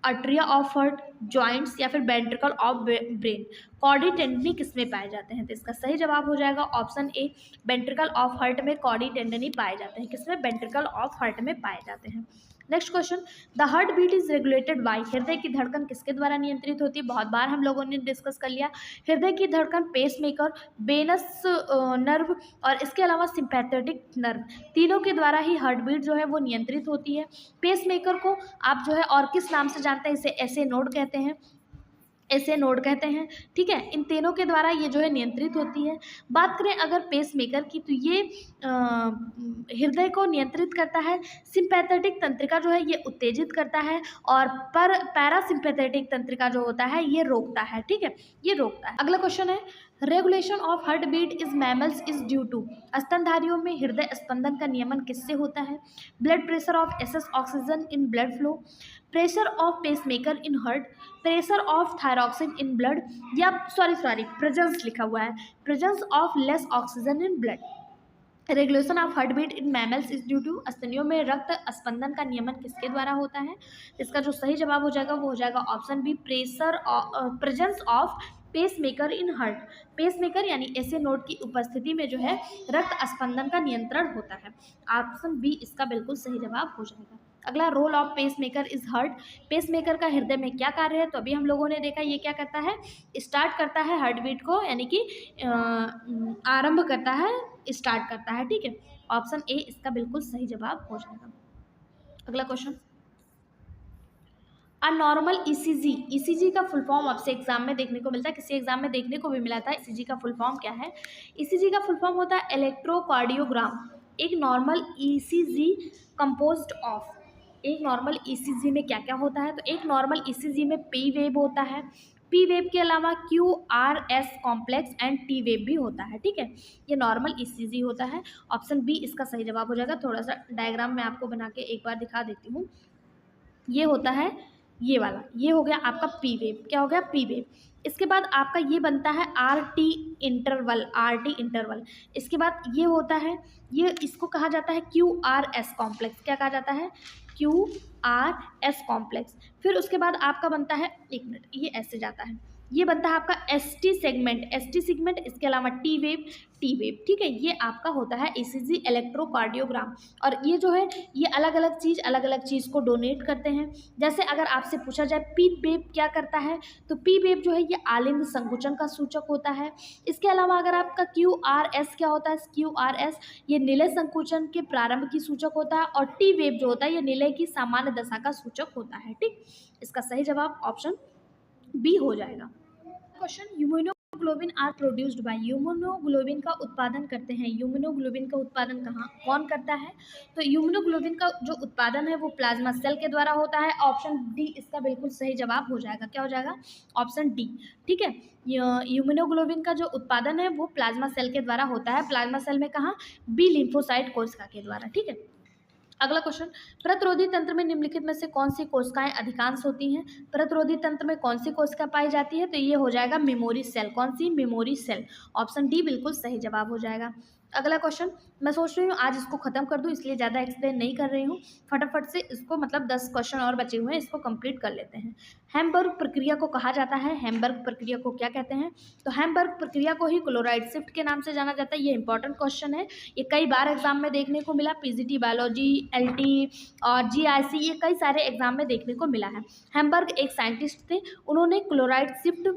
atria of heart, joints या फिर ventricle of brain. Chordae tendineae किस में पाए जाते हैं? तो इसका सही जवाब हो जाएगा option A, ventricle of heart में कॉर्डी टेंडनी पाए जाते हैं। किसमें? वेंट्रिकल ऑफ हार्ट में पाए जाते हैं। Next question, the heart beat is regulated by, हृदय की धड़कन किसके द्वारा नियंत्रित होती है? बहुत बार हम लोगों ने डिस्कस कर लिया। हृदय की धड़कन पेसमेकर, वेनस नर्व और इसके अलावा सिंपैथेटिक नर्व, तीनों के द्वारा ही हार्ट बीट जो है वो नियंत्रित होती है। पेसमेकर को आप जो है और किस नाम से जानते हैं? इसे एसे नोड कहते हैं, ऐसे नोड कहते हैं। ठीक है, इन तीनों के द्वारा ये जो है नियंत्रित होती है। बात करें अगर पेसमेकर की, तो ये हृदय को नियंत्रित करता है। सिंपैथेटिक तंत्रिका जो है ये उत्तेजित करता है और पैरासिम्पैथेटिक तंत्रिका जो होता है ये रोकता है। ठीक है, ये रोकता है। अगला क्वेश्चन है, regulation of heart beat is mammals is due to, स्तनधारियों में हृदय स्पंदन का नियमन किससे होता है? Blood pressure of excess oxygen in blood flow, pressure of pacemaker in heart, pressure of thyroxine in blood, या सॉरी प्रेजेंस लिखा हुआ है, presence of less oxygen in blood. Regulation of heart beat in mammals is due to, स्तनियों में रक्त स्पंदन का नियमन किसके द्वारा होता है? इसका जो सही जवाब हो जाएगा वो हो जाएगा option B, presence of pacemaker in heart. Pacemaker यानी ऐसे नोड की उपस्थिति में जो है रक्त स्पंदन का नियंत्रण होता है। ऑप्शन बी इसका बिल्कुल सही जवाब हो जाएगा। अगला, role of pacemaker is heart, pacemaker का हृदय में क्या कार्य है? तो अभी हम लोगों ने देखा ये क्या करता है, स्टार्ट करता है हार्ट बीट को, यानी कि आरंभ करता है, स्टार्ट करता है। ठीक है, ऑप्शन ए इसका बिल्कुल सही जवाब हो जाएगा। अगला question, a normal ECG, ECG का फुल फॉर्म आपसे एग्जाम में देखने को मिलता है, किसी एग्जाम में देखने को भी मिला था। ईसीजी का फुल फॉर्म क्या है? ईसीजी का फुल फॉर्म होता है इलेक्ट्रोकार्डियोग्राम। एक नॉर्मल ईसीजी कंपोज्ड ऑफ, एक नॉर्मल ईसीजी में क्या क्या होता है? तो एक नॉर्मल ईसीजी में पी वेव होता है, पी वेव के अलावा Q R S complex and T wave भी होता है, ठीक है। ये नॉर्मल ईसीजी होता है। ऑप्शन बी इसका सही जवाब हो जाएगा। थोड़ा सा डायग्राम में आपको बना के एक बार दिखा देती हूँ। ये होता है ये वाला, ये हो गया आपका पी वेव। क्या हो गया? P wave. इसके बाद आपका ये बनता है R T interval, R T interval. इसके बाद ये होता है, ये इसको कहा जाता है क्यू आर एस कॉम्प्लेक्स। क्या कहा जाता है? Q R S complex. फिर उसके बाद आपका बनता है, एक मिनट, ये ऐसे जाता है, ये बनता है आपका S T segment, S T segment. इसके अलावा टी वेव, टी वेव, ठीक है। ये आपका होता है ईसीजी इलेक्ट्रोकार्डियोग्राम। और ये जो है, ये अलग अलग चीज़ को डोनेट करते हैं। जैसे अगर आपसे पूछा जाए पी वेव क्या करता है, तो पी वेव जो है ये आलिंद संकुचन का सूचक होता है। इसके अलावा अगर आपका क्यू आर एस क्या होता है, क्यू आर एस ये निलय संकुचन के प्रारंभ की सूचक होता है। और टी वेव जो होता है ये निलय की सामान्य दशा का सूचक होता है, ठीक। इसका सही जवाब ऑप्शन बी हो जाएगा। क्वेश्चन, ह्यूमोग्लोबिन आर प्रोड्यूस्ड बाय, ह्यूमोग्लोबिन का उत्पादन करते हैं, ह्यूमोग्लोबिन का उत्पादन कहाँ कौन करता है? तो ह्यूमोग्लोबिन का जो उत्पादन है वो प्लाज्मा सेल के द्वारा होता है। ऑप्शन डी इसका बिल्कुल सही जवाब हो जाएगा। क्या हो जाएगा? ऑप्शन डी, ठीक है। ह्यूमोग्लोबिन का जो उत्पादन है वो प्लाज्मा सेल के द्वारा होता है। प्लाज्मा सेल में कहाँ? बी लिम्फोसाइट कोशिका के द्वारा, ठीक है। अगला क्वेश्चन, प्रतिरोधी तंत्र में निम्नलिखित में से कौन सी कोशिकाएं अधिकांश होती हैं? प्रतिरोधी तंत्र में कौन सी कोशिका पाई जाती है? तो ये हो जाएगा मेमोरी सेल। कौन सी? Memory cell. ऑप्शन डी बिल्कुल सही जवाब हो जाएगा। अगला क्वेश्चन, मैं सोच रही हूँ आज इसको खत्म कर दूँ, इसलिए ज़्यादा एक्सप्लेन नहीं कर रही हूँ। फटाफट से इसको, मतलब 10 क्वेश्चन और बचे हुए हैं, इसको कंप्लीट कर लेते हैं। हैम्बर्ग प्रक्रिया को कहा जाता है, हैम्बर्ग प्रक्रिया को क्या कहते हैं? तो हैम्बर्ग प्रक्रिया को ही क्लोराइड शिफ्ट के नाम से जाना जाता है। ये इंपॉर्टेंट क्वेश्चन है, ये कई बार एग्जाम में देखने को मिला। पीजीटी बायोलॉजी, एलटी और जीआईसी, ये कई सारे एग्जाम में देखने को मिला है। हैम्बर्ग एक साइंटिस्ट थे, उन्होंने क्लोराइड शिफ्ट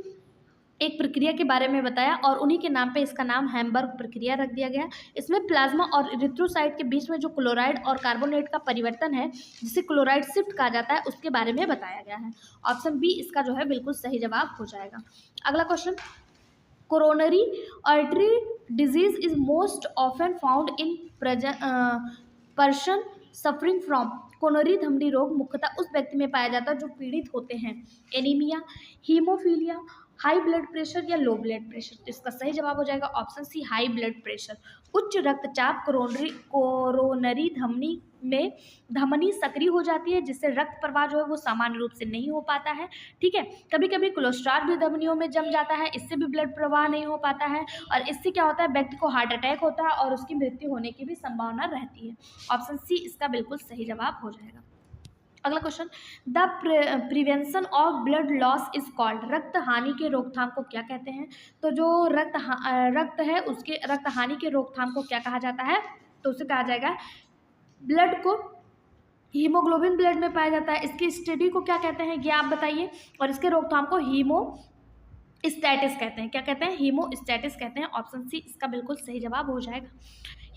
एक प्रक्रिया के बारे में बताया और उन्हीं के नाम पे इसका नाम हैम्बर्ग प्रक्रिया रख दिया गया। इसमें प्लाज्मा और इरिथ्रोसाइट के बीच में जो क्लोराइड और कार्बोनेट का परिवर्तन है, जिसे क्लोराइड शिफ्ट कहा जाता है, उसके बारे में बताया गया है। ऑप्शन बी इसका जो है बिल्कुल सही जवाब हो जाएगा। अगला question, coronary artery disease is most often found in person suffering from, coronary धमनी रोग मुख्यतः उस व्यक्ति में पाया जाता है जो पीड़ित होते हैं anaemia, haemophilia, high blood pressure या लो ब्लड प्रेशर। तो इसका सही जवाब हो जाएगा option C, high blood pressure. उच्च रक्तचाप कोरोनरी धमनी में धमनी सक्रिय हो जाती है, जिससे रक्त प्रवाह जो है वो सामान्य रूप से नहीं हो पाता है, ठीक है। कभी कभी कोलेस्ट्रॉल भी धमनियों में जम जाता है, इससे भी ब्लड प्रवाह नहीं हो पाता है और इससे क्या होता है, व्यक्ति को हार्ट अटैक होता है और उसकी मृत्यु होने की भी संभावना रहती है। ऑप्शन सी इसका बिल्कुल सही जवाब हो जाएगा। अगला question, the prevention of blood loss is called, रक्त हानि के रोकथाम को क्या कहते हैं? तो जो रक्त है उसके रक्त हानि के रोकथाम को क्या कहा जाता है? तो उसे कहा जाएगा, ब्लड को हीमोग्लोबिन ब्लड में पाया जाता है, इसकी स्टडी को क्या कहते हैं ये आप बताइए। और इसके रोकथाम को हीमोस्टैटिस कहते हैं। क्या कहते हैं? हीमोस्टैटिस कहते हैं। ऑप्शन सी इसका बिल्कुल सही जवाब हो जाएगा।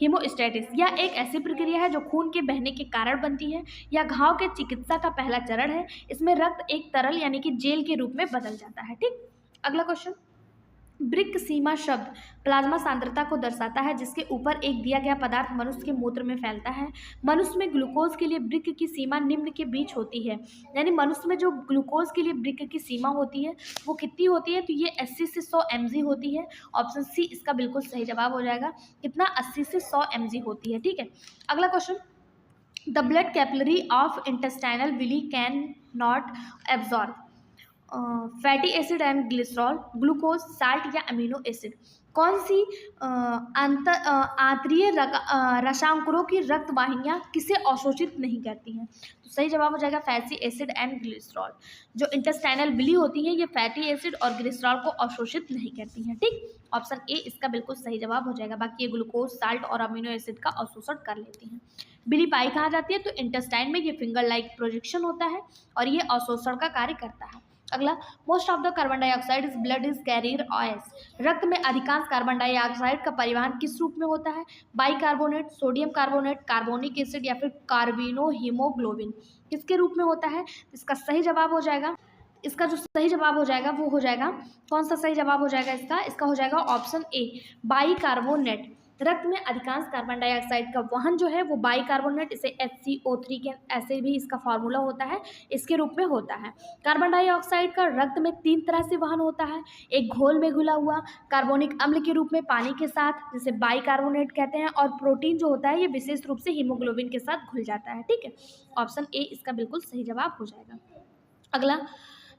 हीमोस्टैटिस यह एक ऐसी प्रक्रिया है जो खून के बहने के कारण बनती है। यह घाव के चिकित्सा का पहला चरण है। इसमें रक्त एक तरल यानी कि जेल के रूप में बदल जाता है, ठीक। अगला क्वेश्चन, ब्रिक सीमा शब्द प्लाज्मा सांद्रता को दर्शाता है, जिसके ऊपर एक दिया गया पदार्थ मनुष्य के मूत्र में फैलता है। मनुष्य में ग्लूकोज के लिए ब्रिक की सीमा निम्न के बीच होती है, यानी मनुष्य में जो ग्लूकोज के लिए ब्रिक की सीमा होती है वो कितनी होती है? तो ये 80 से 100 mg होती है। ऑप्शन सी इसका बिल्कुल सही जवाब हो जाएगा। कितना? 80 से 100 mg होती है, ठीक है। अगला question, the blood capillary of intestinal villi can not absorb fatty acid and glycerol, glucose, salt या अमीनो एसिड। कौन सी आंतरीय रसांकुरों की रक्त वाहिनियाँ किसे अवशोषित नहीं करती हैं? तो सही जवाब हो जाएगा फैटी एसिड एंड ग्लिसरॉल। जो इंटेस्टाइनल बिली होती है ये फैटी एसिड और ग्लिसरॉल को अवशोषित नहीं करती हैं, ठीक। ऑप्शन ए इसका बिल्कुल सही जवाब हो जाएगा। बाकी ये ग्लूकोज, साल्ट और अमीनो एसिड का अवशोषण कर लेती हैं। बिली पाई कहाँ जाती है? तो इंटेस्टाइन में। ये फिंगर लाइक प्रोजेक्शन होता है और ये अवशोषण का कार्य करता है। अगला, most of the carbon dioxide is blood is carried as, रक्त में अधिकांश कार्बन डाइऑक्साइड का परिवहन किस रूप में होता है? Bicarbonate, sodium carbonate, carbonic acid या फिर कार्बिनो हीमोग्लोबिन, किसके रूप में होता है? इसका सही जवाब हो जाएगा, इसका जो सही जवाब हो जाएगा वो हो जाएगा, कौन सा सही जवाब हो जाएगा इसका? इसका हो जाएगा ऑप्शन ए, बाइकार्बोनेट। रक्त में अधिकांश कार्बन डाइऑक्साइड का वहन जो है वो बाइकार्बोनेट, इसे HCO3 के ऐसे भी इसका फॉर्मूला होता है, इसके रूप में होता है। कार्बन डाइऑक्साइड का रक्त में 3 तरह से वहन होता है, एक घोल में घुला हुआ कार्बोनिक अम्ल के रूप में पानी के साथ, जिसे बाइकार्बोनेट कहते हैं, और प्रोटीन जो होता है ये विशेष रूप से हीमोग्लोबिन के साथ घुल जाता है। ठीक है, ऑप्शन ए इसका बिल्कुल सही जवाब हो जाएगा। अगला,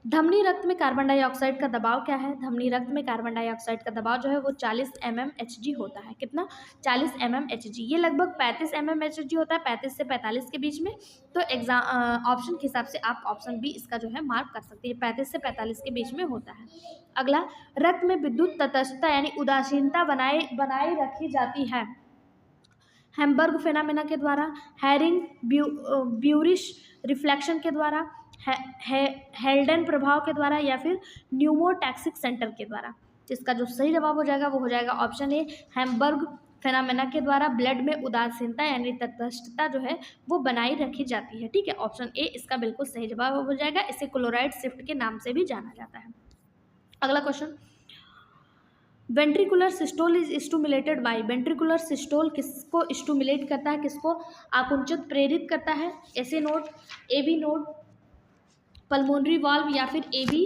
धमनी रक्त में कार्बन डाइऑक्साइड का दबाव क्या है? धमनी रक्त में कार्बन डाइऑक्साइड का दबाव जो है वो 40 mmHg होता है। कितना? 40 mmHg। ये लगभग 35 mmHg होता है, 35 से 45 के बीच में। तो ऑप्शन के हिसाब से आप ऑप्शन बी इसका जो है मार्क कर सकते हैं, 35 से 45 के बीच में होता है। अगला, रक्त में विद्युत तटस्थता यानी उदासीनता बनाए रखी जाती है हैम्बर्ग फेनामेना के द्वारा, हैरिंग ब्यूरिश रिफ्लेक्शन के द्वारा, हेल्डन प्रभाव के द्वारा, या फिर न्यूमोटैक्सिक सेंटर के द्वारा। जिसका जो सही जवाब हो जाएगा वो हो जाएगा ऑप्शन ए, हैम्बर्ग फेनामेना के द्वारा ब्लड में उदासीनता यानी तटस्थता जो है वो बनाई रखी जाती है। ठीक है, ऑप्शन ए इसका बिल्कुल सही जवाब हो जाएगा। इसे क्लोराइड शिफ्ट के नाम से भी जाना जाता है। अगला question, ventricular systole is stimulated by, ventricular systole किसको स्टूमुलेट करता है, किसको आकुंचित प्रेरित करता है? AC node, AB node, pulmonary valve, या फिर एबी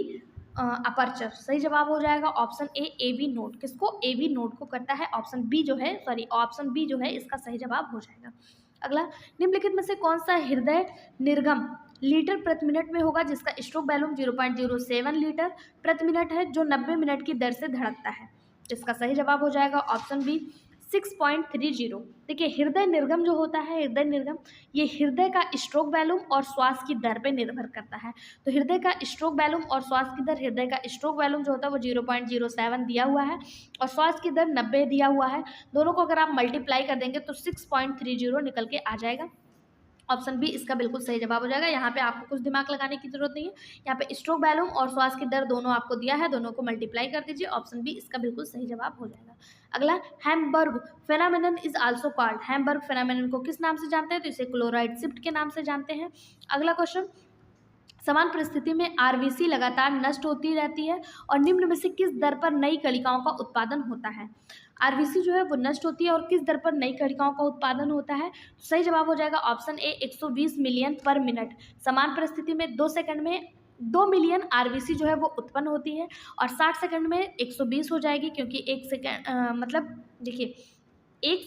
अपर्चर। सही जवाब हो जाएगा ऑप्शन ए, एबी नोड। किसको? एबी नोड को करता है। ऑप्शन बी जो है, सॉरी ऑप्शन बी जो है इसका सही जवाब हो जाएगा। अगला, निम्नलिखित में से कौन सा हृदय निर्गम लीटर प्रति मिनट में होगा जिसका स्ट्रोक वॉल्यूम 0.07 लीटर प्रति मिनट है, जो 90 मिनट की दर से धड़कता है? इसका सही जवाब हो जाएगा ऑप्शन बी, 6.30। देखिए, हृदय निर्गम जो होता है, हृदय निर्गम ये हृदय का स्ट्रोक वॉल्यूम और श्वास की दर पे निर्भर करता है। तो हृदय का स्ट्रोक वॉल्यूम और श्वास की दर, हृदय का स्ट्रोक वॉल्यूम जो होता है वो 0.07 दिया हुआ है और श्वास की दर 90 दिया हुआ है। दोनों को अगर आप मल्टीप्लाई कर देंगे तो 6.30 निकल के आ जाएगा। ऑप्शन बी इसका बिल्कुल सही जवाब हो जाएगा। यहाँ पे आपको कुछ दिमाग लगाने की जरूरत नहीं है। यहाँ पे स्ट्रोक वॉल्यूम और श्वास की दर दोनों आपको दिया है, दोनों को मल्टीप्लाई कर दीजिए। ऑप्शन बी इसका बिल्कुल सही जवाब हो जाएगा। अगला, Hamburg phenomenon is also called, Hamburg phenomenon को किस नाम से जानते हैं? तो इसे क्लोराइड शिफ्ट के नाम से जानते हैं। अगला क्वेश्चन, समान परिस्थिति में आरबीसी लगातार नष्ट होती रहती है और निम्न में से किस दर पर नई कणिकाओं का उत्पादन होता है? आरबीसी जो है वो नष्ट होती है और किस दर पर नई कणिकाओं का उत्पादन होता है? सही जवाब हो जाएगा ऑप्शन ए, 120 मिलियन पर मिनट। समान परिस्थिति में 2 सेकंड में 2 मिलियन आरबीसी जो है वो उत्पन्न होती है और 60 सेकंड में 120 हो जाएगी, क्योंकि 1 सेकंड मतलब देखिए 1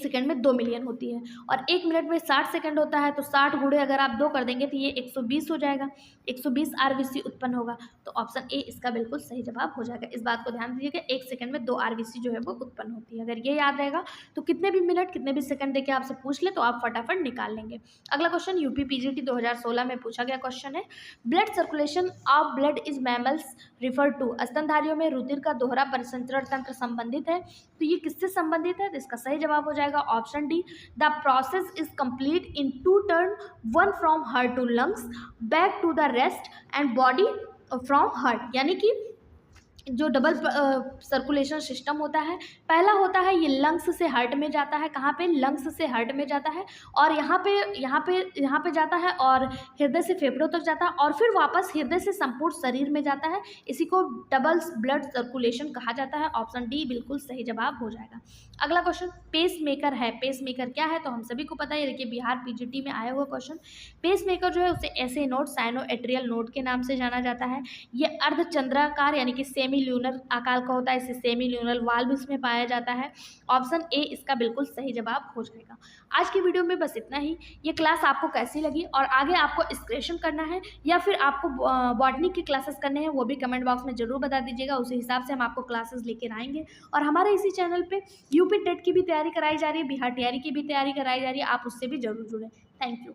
सेकंड में 2 मिलियन होती है और 1 मिनट में 60 सेकंड होता है। तो 60 गुणे अगर आप 2 कर देंगे तो ये 120 हो जाएगा, 120 आरबीसी उत्पन्न होगा। तो ऑप्शन ए इसका बिल्कुल सही जवाब हो जाएगा। इस बात को ध्यान दीजिएगा, 1 सेकंड में 2 आरबीसी जो है वो उत्पन्न होती है। अगर ये याद रहेगा तो कितने भी मिनट कितने भी सेकंड देके आपसे पूछ ले तो आप फटाफट निकाल लेंगे। अगला क्वेश्चन यूपी पीजीटी 2016 में पूछा गया क्वेश्चन है, blood circulation of blood is mammals refer to, स्तनधारियों में रुधिर का दोहरा परिसंचरण तंत्र संबंधित है। तो ये किससे संबंधित है? तो इसका सही जवाब हो जाएगा option D, the process is complete in 2 turn, 1 from heart to lungs, back to the rest and body from heart. यानी कि जो डबल सर्कुलेशन सिस्टम होता है, पहला होता है ये लंग्स से हार्ट में जाता है। कहाँ पे? लंग्स से हार्ट में जाता है और यहाँ पे जाता है और हृदय से फेफड़ों तक जाता है और फिर वापस हृदय से संपूर्ण शरीर में जाता है। इसी को डबल ब्लड सर्कुलेशन कहा जाता है। ऑप्शन डी बिल्कुल सही जवाब हो जाएगा। अगला क्वेश्चन, पेस मेकर है, पेस मेकर क्या है? तो हम सभी को पता है, देखिए बिहार पीजीटी में आया हुआ क्वेश्चन। पेस मेकर जो है उसे ऐसे नोड, साइनो एट्रियल नोड के नाम से जाना जाता है। ये अर्धचंद्राकार यानी कि सेमी ल्यूनर आकार का होता है, इसे सेमी ल्यूनर वाल्व इसमें पाया जाता है। ऑप्शन ए इसका बिल्कुल सही जवाब हो जाएगा। आज की वीडियो में बस इतना ही। ये क्लास आपको कैसी लगी और आगे आपको एक्सप्रेशन करना है या फिर आपको बॉटनी की क्लासेस करने हैं वो भी कमेंट बॉक्स में जरूर बता दीजिएगा। उसी हिसाब से हम आपको क्लासेस लेकर आएंगे। और हमारे इसी चैनल पे यूपी टेट की भी तैयारी कराई जा रही है, बिहार टीआरई की भी तैयारी कराई जा रही है, आप उससे भी जरूर जुड़ें। Thank you.